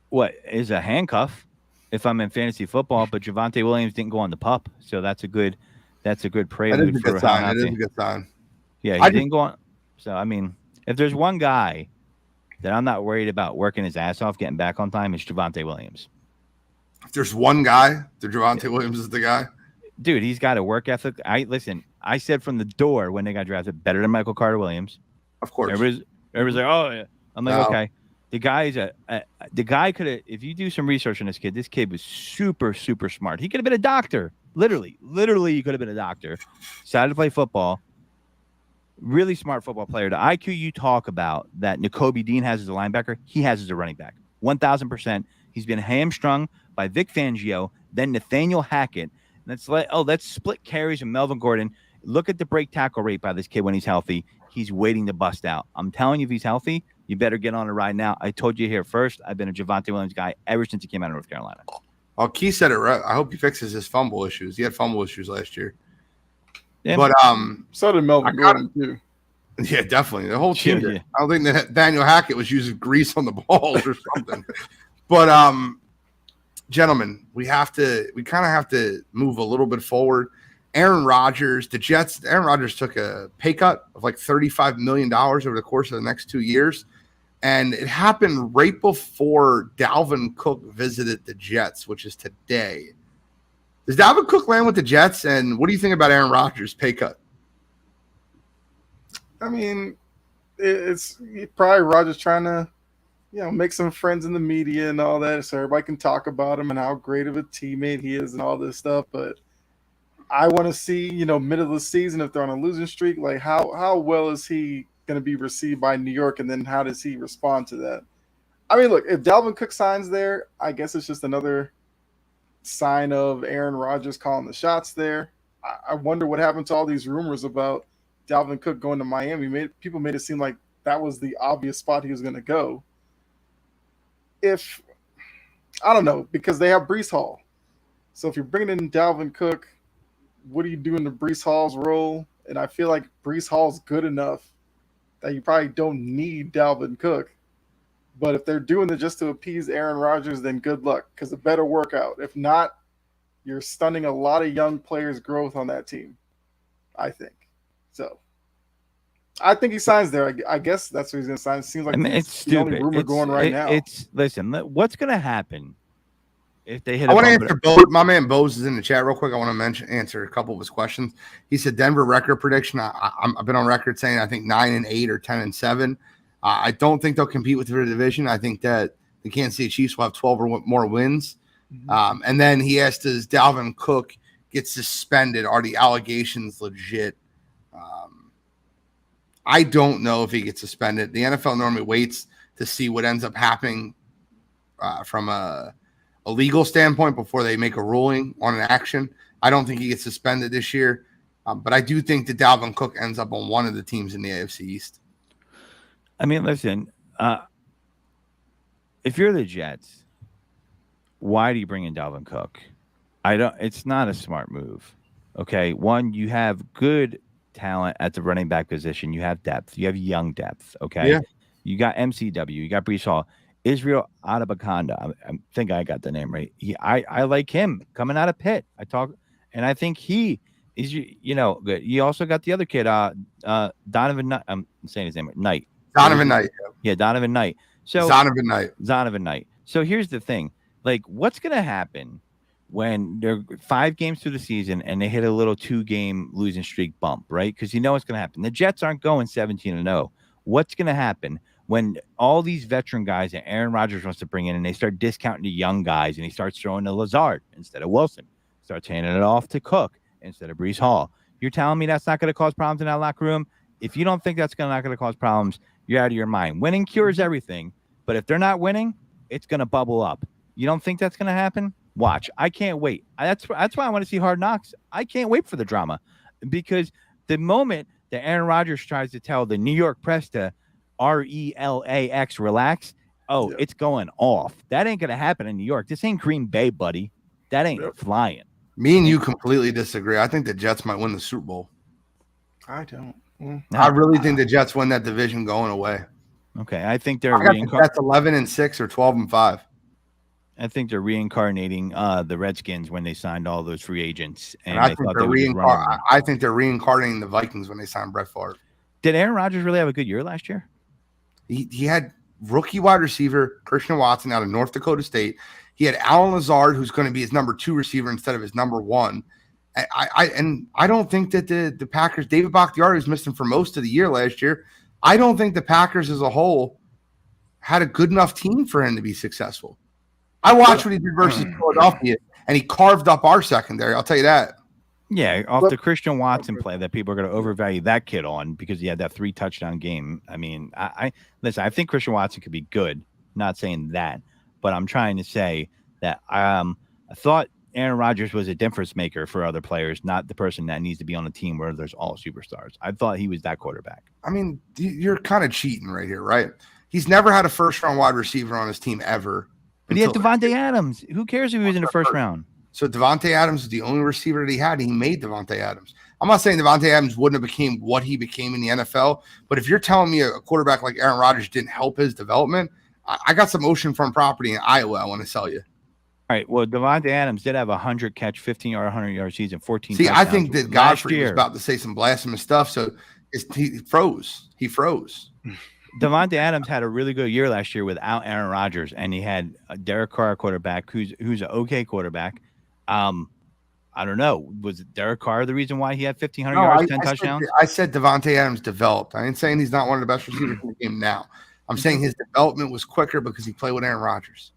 What is a handcuff if I'm in fantasy football? But Javonte Williams didn't go on the pup, so that's a good prelude. That is a good sign. It is a good sign. Yeah, he didn't go on. So I mean, if there's one guy that I'm not worried about working his ass off getting back on time, it's Javonte Williams. If there's one guy, the Javonte Williams is the guy. Dude, he's got a work ethic. I said from the door when they got drafted, better than Michael Carter Williams. Of course. Everybody's like, oh, yeah. I'm like, okay. The guy the guy could have, if you do some research on this kid was super, super smart. He could have been a doctor. Literally, he could have been a doctor. Decided to play football. Really smart football player. The IQ you talk about that Nakobe Dean has as a linebacker, he has as a running back. 1,000%. He's been hamstrung by Vic Fangio, then Nathaniel Hackett. Let's split carries with Melvin Gordon. Look at the break tackle rate by this kid when he's healthy. He's waiting to bust out. I'm telling you, if he's healthy, you better get on it right now. I told you here first, I've been a Javonte Williams guy ever since he came out of North Carolina. Well, Key said it right. I hope he fixes his fumble issues. He had fumble issues last year. Yeah. But so did Melvin Gordon too. Yeah, definitely. The whole team did. I don't think that Daniel Hackett was using grease on the balls or something. But gentlemen, we kind of have to move a little bit forward. Aaron Rodgers, the Jets, Aaron Rodgers took a pay cut of like $35 million over the course of the next 2 years. And it happened right before Dalvin Cook visited the Jets, which is today. Does Dalvin Cook land with the Jets? And what do you think about Aaron Rodgers' pay cut? I mean, it's probably Rodgers trying to, make some friends in the media and all that, so everybody can talk about him and how great of a teammate he is and all this stuff. But I want to see, middle of the season, if they're on a losing streak, like how well is he going to be received by New York, and then how does he respond to that? I mean, look, if Dalvin Cook signs there, I guess it's just another sign of Aaron Rodgers calling the shots there. I wonder what happened to all these rumors about Dalvin Cook going to Miami. People made it seem like that was the obvious spot he was going to go. I don't know, because they have Breece Hall. So if you're bringing in Dalvin Cook, what are you doing to Breece Hall's role? And I feel like Breece Hall's good enough that you probably don't need Dalvin Cook. But if they're doing it just to appease Aaron Rodgers, then good luck, because it better work out. If not, you're stunning a lot of young players' growth on that team, I think. So I think he signs there. I guess that's what he's going to sign. It seems like it's the only rumor going right now. Listen, what's going to happen if they hit, I want to answer Bo. My man Bose is in the chat real quick. I want to answer a couple of his questions. He said Denver record prediction. I've been on record saying I think 9-8 or 10-7. I don't think they'll compete with the division. I think that the Kansas City Chiefs will have 12 or more wins. And then he asked, does Dalvin Cook get suspended? Are the allegations legit? I don't know if he gets suspended. The NFL normally waits to see what ends up happening from a legal standpoint before they make a ruling on an action. I don't think he gets suspended this year, but I do think that Dalvin Cook ends up on one of the teams in the AFC East. I mean, listen, if you're the Jets, why do you bring in Dalvin Cook? It's not a smart move. Okay. One, you have good talent at the running back position. You have depth. You have young depth. Okay. Yeah. You got MCW. You got Brees Hall. Israel Adebakanda. I think I got the name right. I like him coming out of Pitt. And I think he is, good. You also got the other kid, Donovan Knight. I'm saying his name right. Knight. Donovan Knight. Yeah, Donovan Knight. So Donovan Knight. So here's the thing. Like, what's going to happen when they're 5 games through the season and they hit a little 2-game losing streak bump, right? Because you know what's going to happen. The Jets aren't going 17-0. What's going to happen when all these veteran guys that Aaron Rodgers wants to bring in and they start discounting the young guys and he starts throwing to Lazard instead of Wilson, starts handing it off to Cook instead of Brees Hall? You're telling me that's not going to cause problems in that locker room? If you don't think that's not going to cause problems, you're out of your mind. Winning cures everything, but if they're not winning, it's going to bubble up. You don't think that's going to happen? Watch. I can't wait. That's why I want to see Hard Knocks. I can't wait for the drama, because the moment that Aaron Rodgers tries to tell the New York press to RELAX, relax, it's going off. That ain't going to happen in New York. This ain't Green Bay, buddy. That ain't flying. Me and you completely disagree. I think the Jets might win the Super Bowl. I don't. I really think the Jets win that division going away. Okay, I think they're That's 11-6 or 12-5. I think they're reincarnating the Redskins when they signed all those free agents, and I think they're reincarnating the Vikings when they signed Brett Favre. Did Aaron Rodgers really have a good year last year? He had rookie wide receiver Christian Watson out of North Dakota State. He had Alan Lazard, who's going to be his number 2 receiver instead of his number 1. I don't think that the Packers, David Bakhtiari was missing for most of the year last year. I don't think the Packers as a whole had a good enough team for him to be successful. I watched what he did versus Philadelphia, and he carved up our secondary. I'll tell you that. Yeah, off the Christian Watson play that people are going to overvalue that kid on because he had that 3-touchdown game. I mean, listen, I think Christian Watson could be good. Not saying that, but I'm trying to say that I thought Aaron Rodgers was a difference maker for other players, not the person that needs to be on a team where there's all superstars. I thought he was that quarterback. I mean, you're kind of cheating right here, right? He's never had a first-round wide receiver on his team ever. But he had Devontae Adams. Who cares if he was in the first round? So Devontae Adams is the only receiver that he had. He made Devontae Adams. I'm not saying Devontae Adams wouldn't have became what he became in the NFL, but if you're telling me a quarterback like Aaron Rodgers didn't help his development, I got some oceanfront property in Iowa I want to sell you. All right. Well, Devontae Adams did have 100-catch, 15-yard, 100-yard season, 14. See, I think that Godfrey was about to say some blasphemous stuff, so he froze. He froze. Devontae Adams had a really good year last year without Aaron Rodgers, and he had Derek Carr, quarterback, who's an okay quarterback. I don't know. Was Derek Carr the reason why he had 1,500 yards, 10 touchdowns? I said Devontae Adams developed. I ain't saying he's not one of the best receivers in the game now. I'm saying his development was quicker because he played with Aaron Rodgers.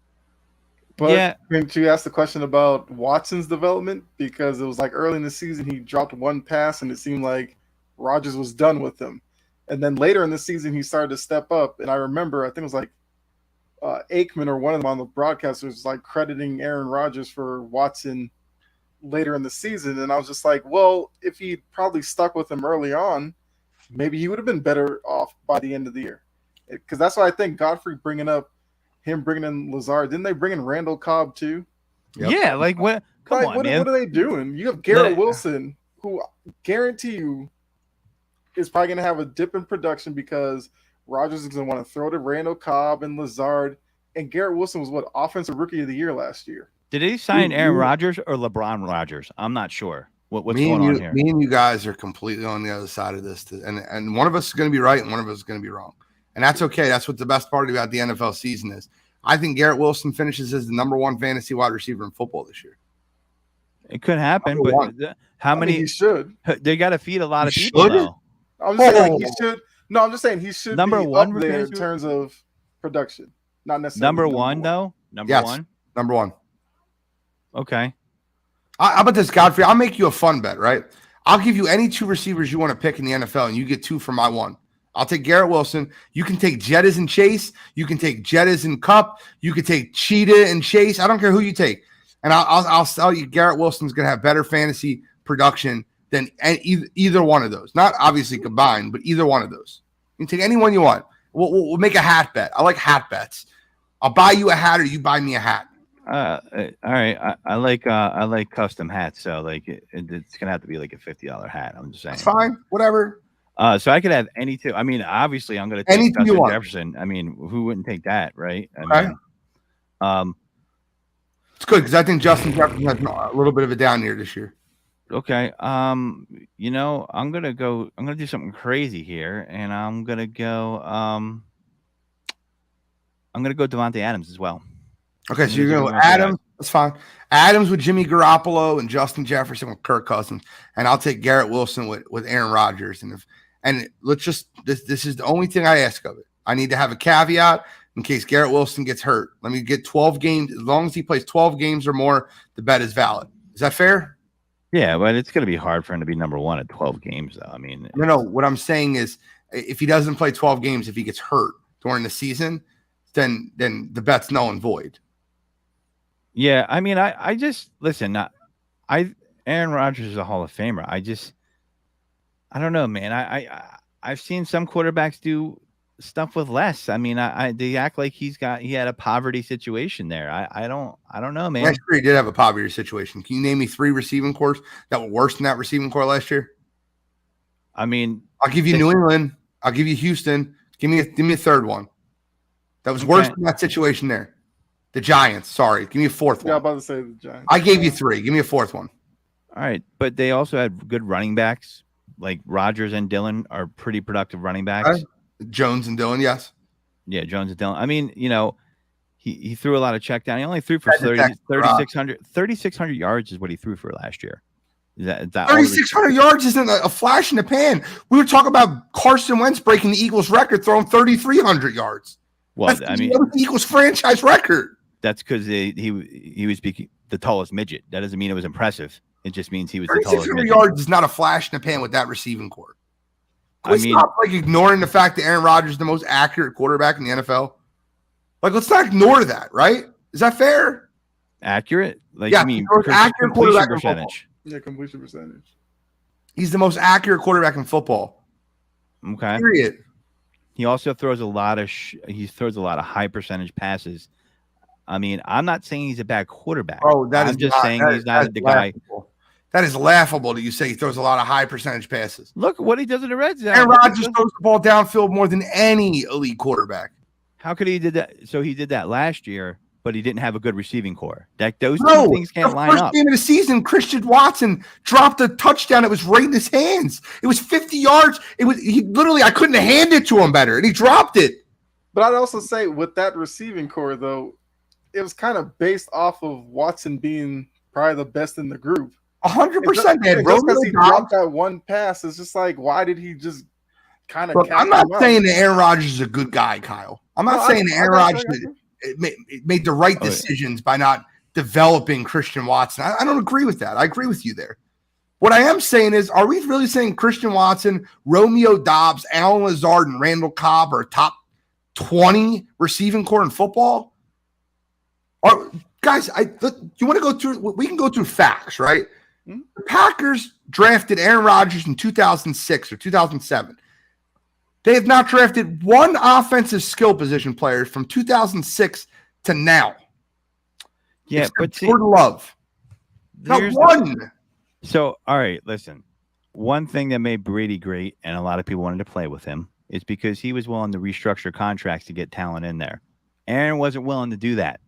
But you asked the question about Watson's development, because it was like early in the season he dropped one pass and it seemed like Rodgers was done with him. And then later in the season, he started to step up. And I remember, I think it was like Aikman or one of them on the broadcast was like crediting Aaron Rodgers for Watson later in the season. And I was just like, well, if he probably stuck with him early on, maybe he would have been better off by the end of the year. Because that's why I think Godfrey bringing in Lazard. Didn't they bring in Randall Cobb too? Yep. Yeah, like what? Come on, man. What are they doing? You have Garrett Wilson, who guarantee you is probably going to have a dip in production because Rodgers is going to want to throw to Randall Cobb and Lazard. And Garrett Wilson was offensive rookie of the year last year. Did he sign Aaron Rodgers or LeBron Rodgers? I'm not sure. What's going on here? Me and you guys are completely on the other side of this. And one of us is going to be right and one of us is going to be wrong. And that's okay. That's what the best part about the NFL season is. I think Garrett Wilson finishes as the number 1 fantasy wide receiver in football this year. It could happen, but how many? He should. They got to feed a lot of He people, should? though. I'm just saying he should. No, I'm just saying he should Number be one up there in fantasy- terms of production, not necessarily Number one, though. Number Yes. one. Number 1. Okay. How about this, Godfrey? I'll make you a fun bet, right? I'll give you any 2 receivers you want to pick in the NFL, and you get 2 for my 1. I'll take Garrett Wilson. You can take Jettas and Chase. You can take Jettas and Cup. You can take Cheetah and Chase. I don't care who you take. And I'll tell you, Garrett Wilson's going to have better fantasy production than either one of those. Not obviously combined, but either one of those. You can take any one you want. We'll make a hat bet. I like hat bets. I'll buy you a hat, or you buy me a hat. All right. I like custom hats, so like it's gonna have to be like a $50 hat. I'm just saying. That's fine. Whatever. So I could have any 2. I mean, obviously, I'm gonna take Anything you Justin want. Jefferson. I mean, who wouldn't take that, right? Okay. It's good because I think Justin Jefferson has a little bit of a down year this year. Okay. I'm gonna do something crazy here, and I'm gonna go Devontae Adams as well. Okay, so you're going to go Adams. That's fine. Adams with Jimmy Garoppolo and Justin Jefferson with Kirk Cousins, and I'll take Garrett Wilson with Aaron Rodgers. And let's just this is the only thing I ask of it. I need to have a caveat in case Garrett Wilson gets hurt. Let me get 12 games. As long as he plays 12 games or more, the bet is valid. Is that fair? Yeah, but it's going to be hard for him to be number 1 at 12 games, though. I mean, No. What I'm saying is, if he doesn't play 12 games, if he gets hurt during the season, then the bet's null and void. yeah. I mean, I just listen. Aaron Rodgers is a Hall of Famer. I don't know, man. I've seen some quarterbacks do stuff with less. I mean, they act like he had a poverty situation there. I don't know, man. Last year he did have a poverty situation. Can you name me 3 receiving cores that were worse than that receiving core last year? I mean, I'll give you New England. I'll give you Houston. Give me a third one that was worse than that situation there. The Giants. Sorry, give me a 4th one. Yeah, I'm about to say the Giants. I gave you 3. Give me a 4th one. all right, but they also had good running backs. Like Rodgers and Dillon are pretty productive running backs. Okay. Jones and Dillon, yes. Yeah, Jones and Dillon. I mean, he threw a lot of check down. He only threw for 3,600 yards is what he threw for last year. Is that 3,600 yards isn't a flash in the pan. We were talking about Carson Wentz breaking the Eagles record, throwing 3,300 yards. Well, That's the Eagles franchise record. that's because he was the tallest midget. That doesn't mean it was impressive. It just means he was the tallest 3,600 midget. yards is not a flash in the pan with that receiving core. Can we I mean, stop ignoring the fact that Aaron Rodgers is the most accurate quarterback in the NFL? Let's not ignore that, right? Is that fair? accurate? Like, Yeah, I mean, the most accurate completion quarterback in percentage. Yeah, completion percentage. He's the most accurate quarterback in football. Okay. Period. He also throws a lot of high percentage passes. I mean, I'm not saying he's a bad quarterback. Oh, I'm just saying he's not the guy. That is laughable that you say he throws a lot of high percentage passes. Look what he does in the red zone. Aaron Rodgers throws the ball downfield more than any elite quarterback. How could he did that? So he did that last year, but he didn't have a good receiving core. Those No, two things can't the line first up. game of the season, Christian Watson dropped a touchdown. It was right in his hands. It was 50 yards. I couldn't have handed it to him better, and he dropped it. But I'd also say with that receiving core, though, it was kind of based off of Watson being probably the best in the group. 100%, man. Just because he dropped that one pass, it's just like, why did he just kind of? I'm not saying that Aaron Rodgers is a good guy, Kyle. I'm not saying that Aaron Rodgers made the right decisions by not developing Christian Watson. I don't agree with that. I agree with you there. What I am saying is, are we really saying Christian Watson, Romeo Doubs, Allen Lazard, and Randall Cobb are top 20 receiving core in football? Guys, you want to go through? We can go through facts, right? The Packers drafted Aaron Rodgers in 2006 or 2007. They have not drafted one offensive skill position player from 2006 to now. Yeah, but see, Jordan Love. Not one. So, all right, listen. One thing that made Brady great, and a lot of people wanted to play with him, is because he was willing to restructure contracts to get talent in there. Aaron wasn't willing to do that.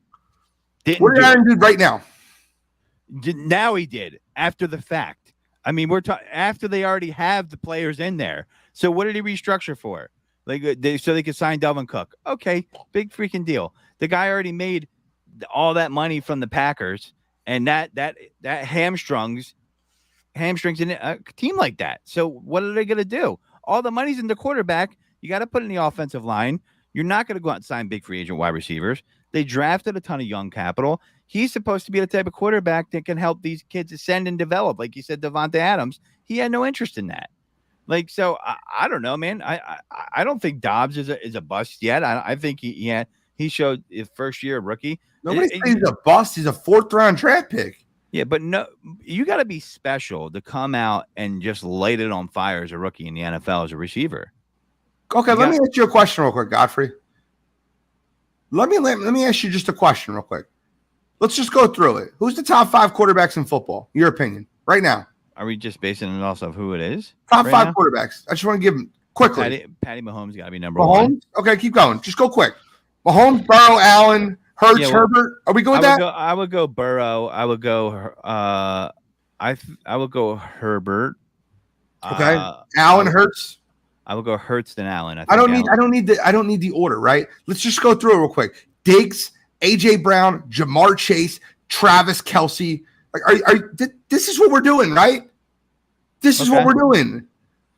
What did Aaron do right now? Now he did, after the fact. I mean, we're talking after they already have the players in there. So what did he restructure for? So they could sign Delvin Cook. Okay, big freaking deal. The guy already made all that money from the Packers, and that hamstrings in a team like that. So what are they going to do? All the money's in the quarterback. You got to put in the offensive line. You're not going to go out and sign big free agent wide receivers. They drafted a ton of young capital. He's supposed to be the type of quarterback that can help these kids ascend and develop. Like you said, Devontae Adams, he had no interest in that. Like, so I don't know, man. I don't think Dobbs is a bust yet. I think he showed his first year rookie. Nobody says he's a bust. He's a 4th-round draft pick. Yeah, but no, you got to be special to come out and just light it on fire as a rookie in the NFL as a receiver. Okay, let me ask you a question real quick, Godfrey. Let me ask you just a question real quick. Let's just go through it. Who's the top 5 quarterbacks in football? Your opinion, right now. Are we just basing it off of who it is? Top 5 quarterbacks. I just want to give them quickly. Patty Mahomes got to be number 1. Okay, keep going. Just go quick. Mahomes, Burrow, Allen, Hurts, Herbert. Are we good with that? I would go Burrow. I would go. I would go Herbert. Okay. Allen, Hurts. I would go Hurts then Allen. I don't need the order, right? Let's just go through it real quick. Diggs, AJ Brown, Jamar Chase, Travis Kelce. Like, this is what we're doing, right? This is what we're doing.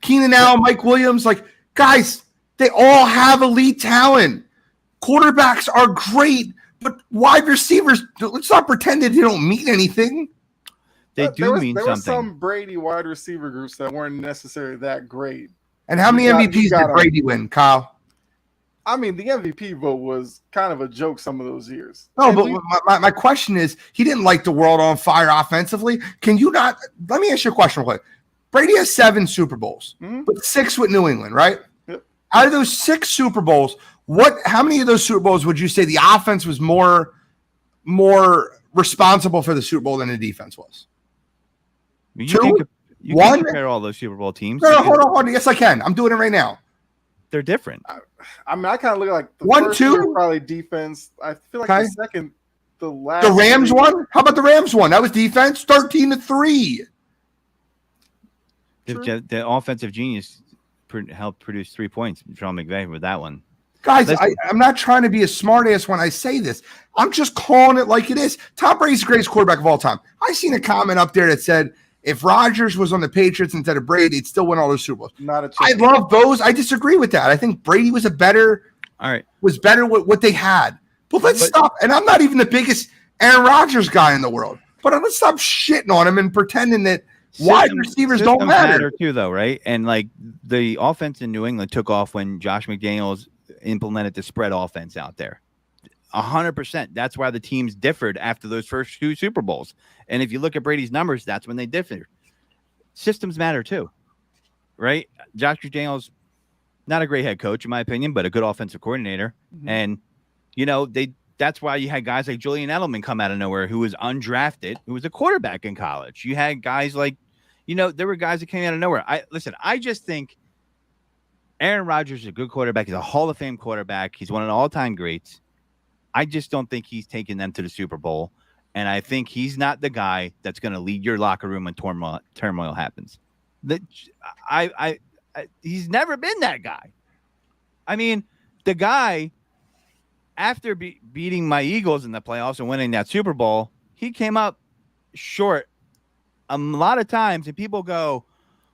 Keenan Allen, Mike Williams, like, guys, they all have elite talent. Quarterbacks are great, but wide receivers, let's not pretend that they don't mean anything. They do mean something. There were some Brady wide receiver groups that weren't necessarily that great. And how many MVPs did Brady win, Kyle? I mean, the MVP vote was kind of a joke some of those years. No, but my question is, he didn't light the world on fire offensively. Can you not? Let me ask you a question real quick. Brady has 7 Super Bowls, but 6 with New England, right? Yep. Out of those 6 Super Bowls, how many of those Super Bowls would you say the offense was more responsible for the Super Bowl than the defense was? You can compare all those Super Bowl teams. No, hold on. Yes, I can. I'm doing it right now. They're different. I mean, I kind of look at like the 1, first 2, year, probably defense. I feel like the second, the Rams one. How about the Rams one? That was defense, 13-3. The offensive genius helped produce 3 points. Sean McVay with that one. Guys, I'm not trying to be a smartass when I say this. I'm just calling it like it is. Tom Brady's the greatest quarterback of all time. I seen a comment up there that said, if Rodgers was on the Patriots instead of Brady, he'd still win all those Super Bowls. I love those. I disagree with that. I think Brady was better with what they had. But let's stop. And I'm not even the biggest Aaron Rodgers guy in the world. But let's stop shitting on him and pretending that wide receivers don't matter too, though, right? And like the offense in New England took off when Josh McDaniels implemented the spread offense out there. 100%. That's why the teams differed after those first 2 Super Bowls. And if you look at Brady's numbers, that's when they differed. Systems matter too, right? Josh McDaniels, not a great head coach in my opinion, but a good offensive coordinator. Mm-hmm. And that's why you had guys like Julian Edelman come out of nowhere, who was undrafted, who was a quarterback in college. You had guys like, there were guys that came out of nowhere. I just think Aaron Rodgers is a good quarterback. He's a Hall of Fame quarterback. He's one of the all-time greats. I just don't think he's taking them to the Super Bowl. And I think he's not the guy that's going to lead your locker room when turmoil happens. He's never been that guy. I mean, the guy, after beating my Eagles in the playoffs and winning that Super Bowl, he came up short a lot of times. And people go,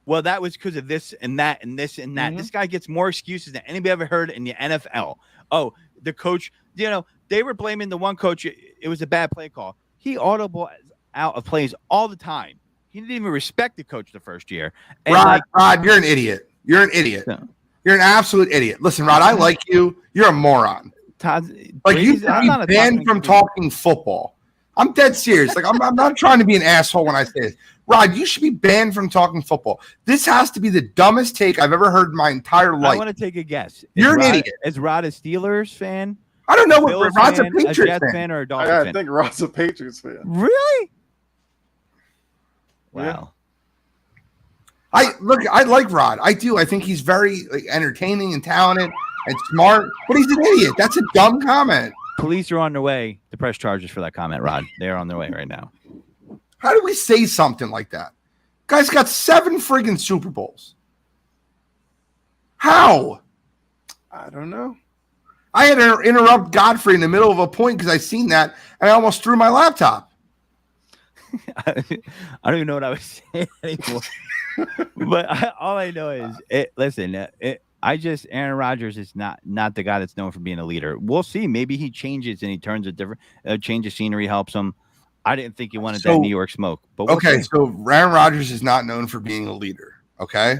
well, that was because of this and that and this and that. Mm-hmm. This guy gets more excuses than anybody ever heard in the NFL. Oh, the coach, they were blaming the one coach. It was a bad play call. He audible out of plays all the time. He didn't even respect the coach the first year. And Rod, you're an idiot. You're an idiot. No. You're an absolute idiot. Listen, Rod, I like you. You're a moron. Todd, like you should be banned from talking football. I'm dead serious. Like I'm not trying to be an asshole when I say this. Rod, you should be banned from talking football. This has to be the dumbest take I've ever heard in my entire life. I want to take a guess. You're an idiot. Is Rod a Steelers fan? I don't know what Rod's a Patriots fan or a Dolphins fan. I think Rod's a Patriots fan. Really? Wow. I like Rod. I do. I think he's very entertaining and talented and smart, but he's an idiot. That's a dumb comment. Police are on their way to press charges for that comment, Rod. They are on their way right now. How do we say something like that? Guy's got 7 friggin' Super Bowls. How? I don't know. I had to interrupt Godfrey in the middle of a point because I seen that and I almost threw my laptop. I don't even know what I was saying anymore. But all I know is, Aaron Rodgers is not the guy that's known for being a leader. We'll see. Maybe he changes and he turns a different change of scenery helps him. I didn't think he wanted that New York smoke. But we'll see. So Aaron Rodgers is not known for being a leader. Okay.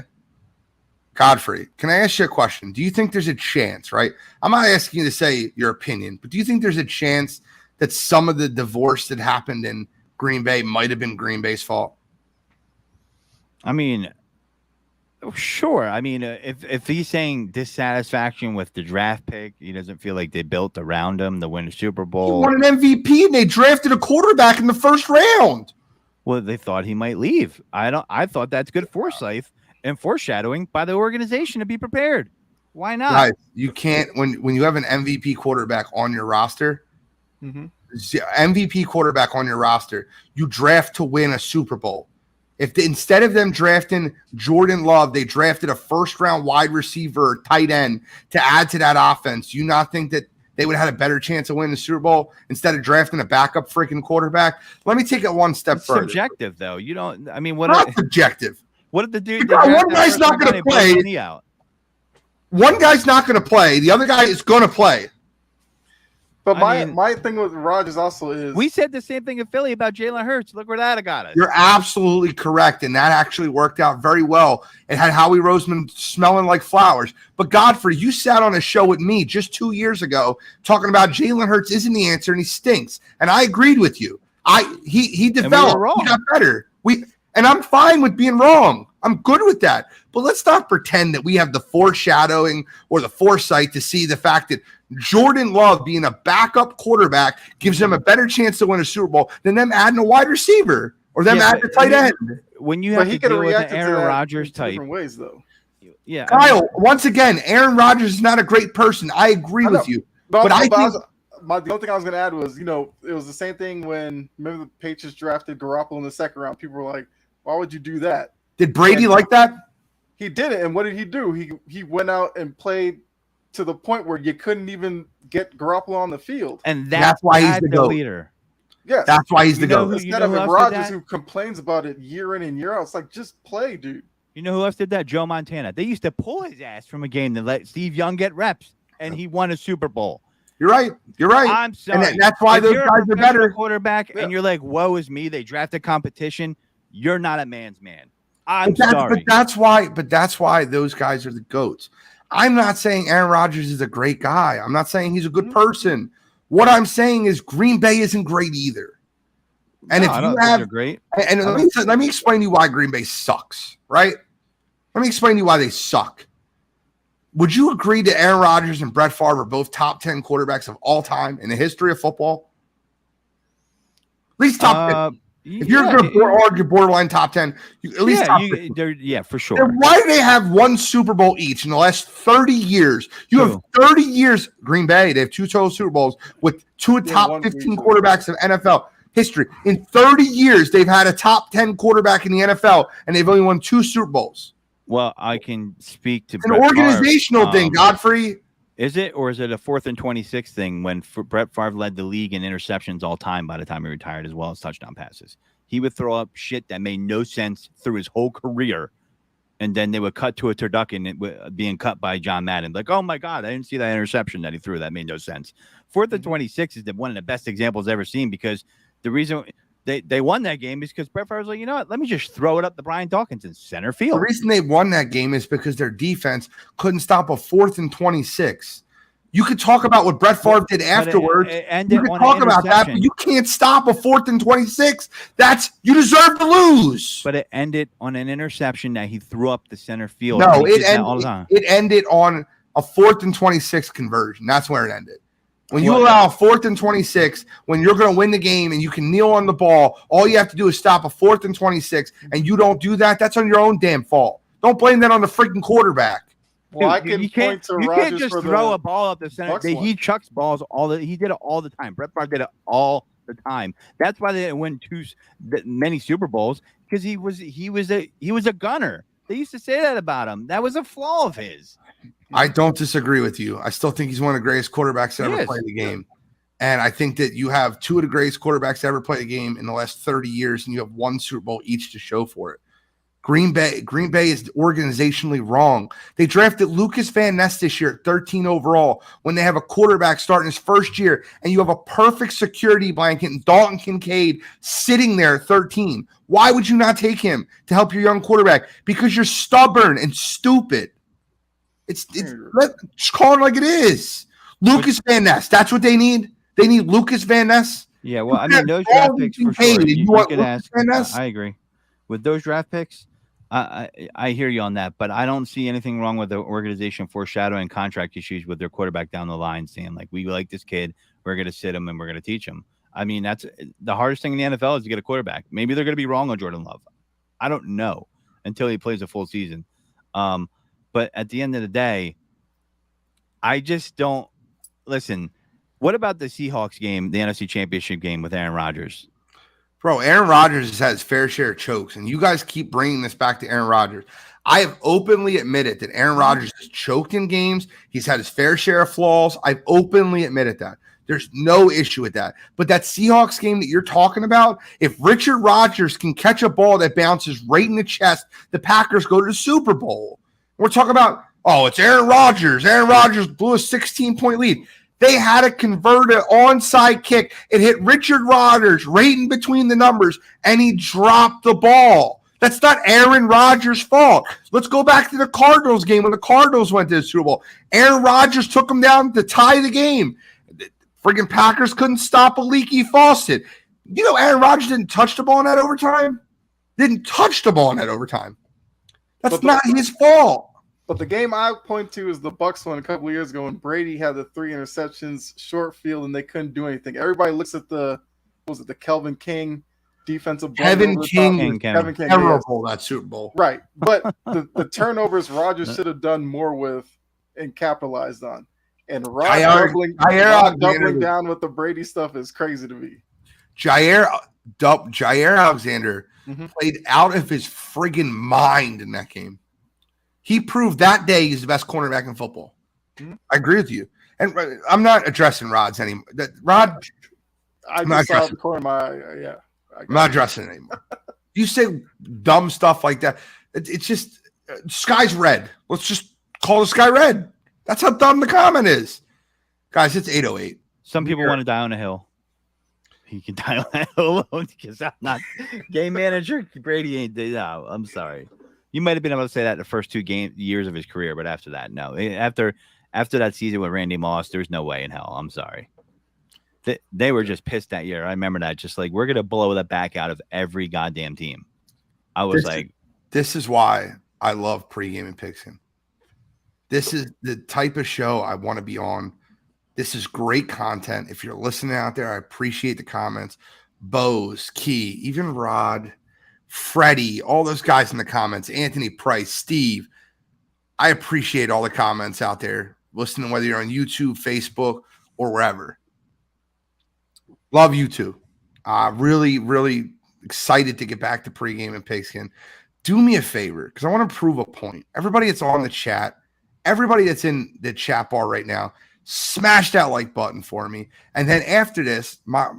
Godfrey, can I ask you a question? Do you think there's a chance, right? I'm not asking you to say your opinion, but do you think there's a chance that some of the divorce that happened in Green Bay might have been Green Bay's fault? I mean, sure. I mean, if he's saying dissatisfaction with the draft pick, he doesn't feel like they built around him to win a Super Bowl. He won an MVP and they drafted a quarterback in the first round. Well, they thought he might leave. I thought that's good foresight and foreshadowing by the organization to be prepared. Why not? Guys, you can't when you have an MVP quarterback on your roster. MVP quarterback on your roster, you draft to win a Super Bowl. If instead of them drafting Jordan Love, they drafted a first-round wide receiver or tight end to add to that offense, do you not think that they would have had a better chance of winning the Super Bowl instead of drafting a backup freaking quarterback? Let me take it one step further. Subjective, though. You don't. I mean, what? Not subjective. What did the dude? One guy's not going to play. One guy's not going to play. The other guy is going to play. But my thing with Rodgers also is we said the same thing in Philly about Jalen Hurts. Look where that got us. You're absolutely correct, and that actually worked out very well. It had Howie Roseman smelling like flowers. But Godfrey, you sat on a show with me just 2 years ago talking about Jalen Hurts isn't the answer and he stinks, and I agreed with you. He developed. He got better. And I'm fine with being wrong. I'm good with that. But let's not pretend that we have the foreshadowing or the foresight to see the fact that Jordan Love being a backup quarterback gives them a better chance to win a Super Bowl than them adding a wide receiver or them adding a tight end. When you have to deal with an Aaron Rodgers type. Different ways, though. Yeah, Kyle, once again, Aaron Rodgers is not a great person. I agree with you. But I think the only thing I was going to add was, it was the same thing when, remember the Patriots drafted Garoppolo in the second round. People were like, why would you do that? Did Brady like that? He did it. And what did he do? He went out and played to the point where you couldn't even get Garoppolo on the field. And that's why he's the leader. Yes. That's why he's the GOAT. Instead of Rodgers who complains about it year in and year out, it's like, just play, dude. You know who else did that? Joe Montana. They used to pull his ass from a game to let Steve Young get reps, and he won a Super Bowl. You're right. I'm sorry. And that's why those guys are better. Quarterback, and you're like, woe is me. They drafted competition. You're not a man's man. I'm sorry. But that's why those guys are the GOATs. I'm not saying Aaron Rodgers is a great guy. I'm not saying he's a good person. What I'm saying is Green Bay isn't great either. And if you have great, and let me explain to you why Green Bay sucks, right? Let me explain to you why they suck. Would you agree that Aaron Rodgers and Brett Favre are both top 10 quarterbacks of all time in the history of football? At least top 10. If you're going to argue borderline top 10, at least top 10. For sure. Then why do they have one Super Bowl each in the last 30 years? You have 30 years. Green Bay, they have 2 total Super Bowls with 2 top 15 quarterbacks of NFL history. In 30 years, they've had a top 10 quarterback in the NFL, and they've only won 2 Super Bowls. Well, I can speak to an organizational thing, Godfrey. Is it, or is it a 4th and 26 thing when Brett Favre led the league in interceptions all time by the time he retired, as well as touchdown passes? He would throw up shit that made no sense through his whole career, and then they would cut to a turducken being cut by John Madden. Like, oh my God, I didn't see that interception that he threw. That made no sense. 4th and 26 is one of the best examples I've ever seen, because the reason they won that game is because Brett Favre was like, you know what, let me just throw it up to Brian Dawkins in center field. The reason they won that game is because their defense couldn't stop a 4th and 26. You could talk about what Brett Favre did afterwards. You could talk about that, but you can't stop a 4th and 26. You deserve to lose. But it ended on an interception that he threw up the center field. No, it ended on a 4th and 26 conversion. That's where it ended. When you allow a 4th and 26, when you're going to win the game and you can kneel on the ball, all you have to do is stop a 4th and 26, and you don't do that, that's on your own damn fault. Don't blame that on the freaking quarterback. Well, you can't just throw a ball up the center. He chucks balls he did it all the time. Brett Favre did it all the time. That's why they didn't win many Super Bowls, because he was a gunner. They used to say that about him. That was a flaw of his. I don't disagree with you. I still think he's one of the greatest quarterbacks to ever play the game. And I think that you have two of the greatest quarterbacks to ever play the game in the last 30 years, and you have one Super Bowl each to show for it. Green Bay is organizationally wrong. They drafted Lucas Van Ness this year at 13 overall when they have a quarterback starting his first year, and you have a perfect security blanket in Dalton Kincaid sitting there at 13. Why would you not take him to help your young quarterback? Because you're stubborn and stupid. Just call it like it is. Lucas Van Ness. That's what they need. They need Lucas Van Ness. Yeah, well, I mean, those draft picks for sure. You could ask. I agree. With those draft picks, I hear you on that, but I don't see anything wrong with the organization foreshadowing contract issues with their quarterback down the line, saying, like, we like this kid, we're going to sit him, and we're going to teach him. I mean, that's the hardest thing in the NFL is to get a quarterback. Maybe they're going to be wrong on Jordan Love. I don't know until he plays a full season. But at the end of the day, I just don't – listen, what about the Seahawks game, the NFC Championship game with Aaron Rodgers? Bro, Aaron Rodgers has had his fair share of chokes, and you guys keep bringing this back to Aaron Rodgers. I have openly admitted that Aaron Rodgers has choked in games. He's had his fair share of flaws. I've openly admitted that. There's no issue with that. But that Seahawks game that you're talking about, if Richard Rodgers can catch a ball that bounces right in the chest, the Packers go to the Super Bowl. We're talking about, it's Aaron Rodgers. Aaron Rodgers blew a 16-point lead. They had to convert an onside kick. It hit Richard Rodgers right in between the numbers, and he dropped the ball. That's not Aaron Rodgers' fault. Let's go back to the Cardinals game when the Cardinals went to the Super Bowl. Aaron Rodgers took them down to tie the game. Friggin' Packers couldn't stop a leaky faucet. You know, Aaron Rodgers didn't touch the ball in that overtime. That's not his fault. But the game I point to is the Bucs one a couple of years ago when Brady had the 3 interceptions, short field, and they couldn't do anything. Everybody looks at the Kelvin King defensive Kevin King, terrible that Super Bowl. Right. But the turnovers Rodgers should have done more with and capitalized on. And Rod doubling down with the Brady stuff is crazy to me. Jair Alexander played out of his friggin' mind in that game. He proved that day he's the best cornerback in football. I agree with you. And I'm not addressing Rod's anymore. I just saw the corner of my eye. Yeah. I'm not addressing it anymore. You say dumb stuff like that. It's just sky's red. Let's just call the sky red. That's how dumb the comment is. Guys, it's 8:08. Some people want to die on a hill. He can die on that hill alone because I'm not game manager. Brady ain't. No, I'm sorry. You might have been able to say that the first 2 years of his career, but after that, no. After that season with Randy Moss, there's no way in hell. I'm sorry. They were just pissed that year. I remember that. Just like, we're going to blow the back out of every goddamn team. I was this is why I love Pregaming Pigskin. This is the type of show I want to be on. This is great content. If you're listening out there, I appreciate the comments. Bose, Key, even Rod, Freddie, all those guys in the comments, Anthony Price, Steve. I appreciate all the comments out there, listening, whether you're on YouTube, Facebook, or wherever. Love you too. Really, really excited to get back to Pregaming Pigskin. Do me a favor, because I want to prove a point. Everybody that's on the chat, everybody that's in the chat bar right now, smash that like button for me. And then after this, my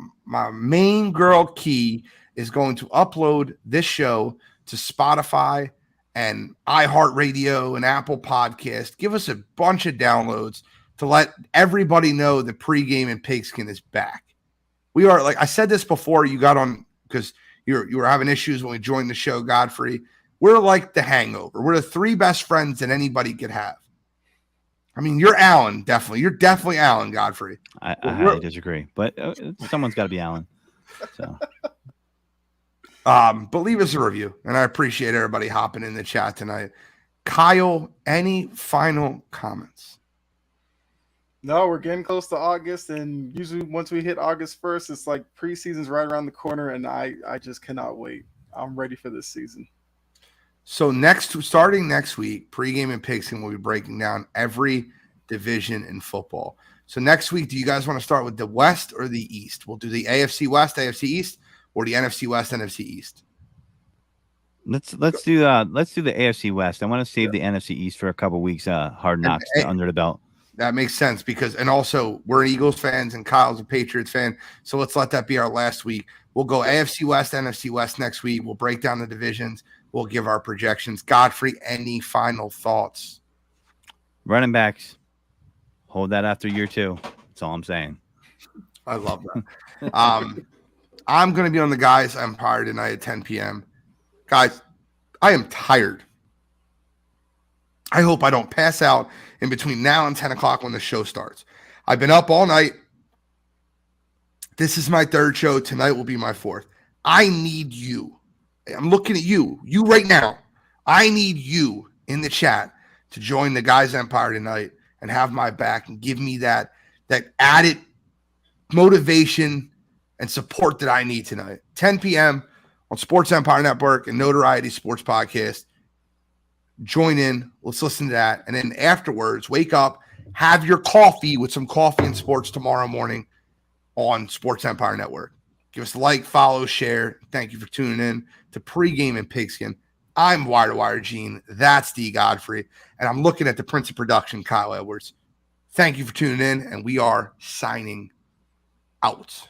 main girl Key is going to upload this show to Spotify and iHeartRadio and Apple Podcast. Give us a bunch of downloads to let everybody know that Pregaming Pigskin is back. We are, like I said this before, you got on because you were having issues when we joined the show, Godfrey. We're like the Hangover. We're the 3 best friends that anybody could have. I mean, you're Alan, definitely. You're definitely Alan, Godfrey. I highly disagree, but someone's got to be Alan. So. But leave us a review, and I appreciate everybody hopping in the chat tonight. Kyle, any final comments? No, we're getting close to August, and usually once we hit August 1st, it's like preseason's right around the corner, and I just cannot wait. I'm ready for this season. So starting next week, Pregaming Pigskin will be breaking down every division in football. So next week, do you guys want to start with the West or the East? We'll do the AFC West, AFC East, or the NFC West, NFC East. Let's do the AFC West. I want to save the NFC East for a couple weeks. Hard knocks under the belt. That makes sense because, and also we're Eagles fans and Kyle's a Patriots fan. So let's let that be our last week. We'll go AFC West, NFC West next week. We'll break down the divisions. We'll give our projections. Godfrey, any final thoughts? Running backs, hold that after year 2. That's all I'm saying. I love that. I'm going to be on the Guys Empire tonight at 10 p.m. Guys, I am tired. I hope I don't pass out in between now and 10 o'clock when the show starts. I've been up all night. This is my 3rd show. Tonight will be my 4th. I need you. I'm looking at you. You right now. I need you in the chat to join the Guys Empire tonight and have my back and give me that added motivation and support that I need tonight. 10 p.m. on Sports Empire Network and Notoriety Sports Podcast. Join in. Let's listen to that. And then afterwards, wake up, have your coffee with some coffee and sports tomorrow morning on Sports Empire Network. Give us a like, follow, share. Thank you for tuning in to Pregaming Pigskin. I'm Wire to Wire Gene. That's D. Godfrey. And I'm looking at the Prince of Production, Kyle Edwards. Thank you for tuning in, and we are signing out.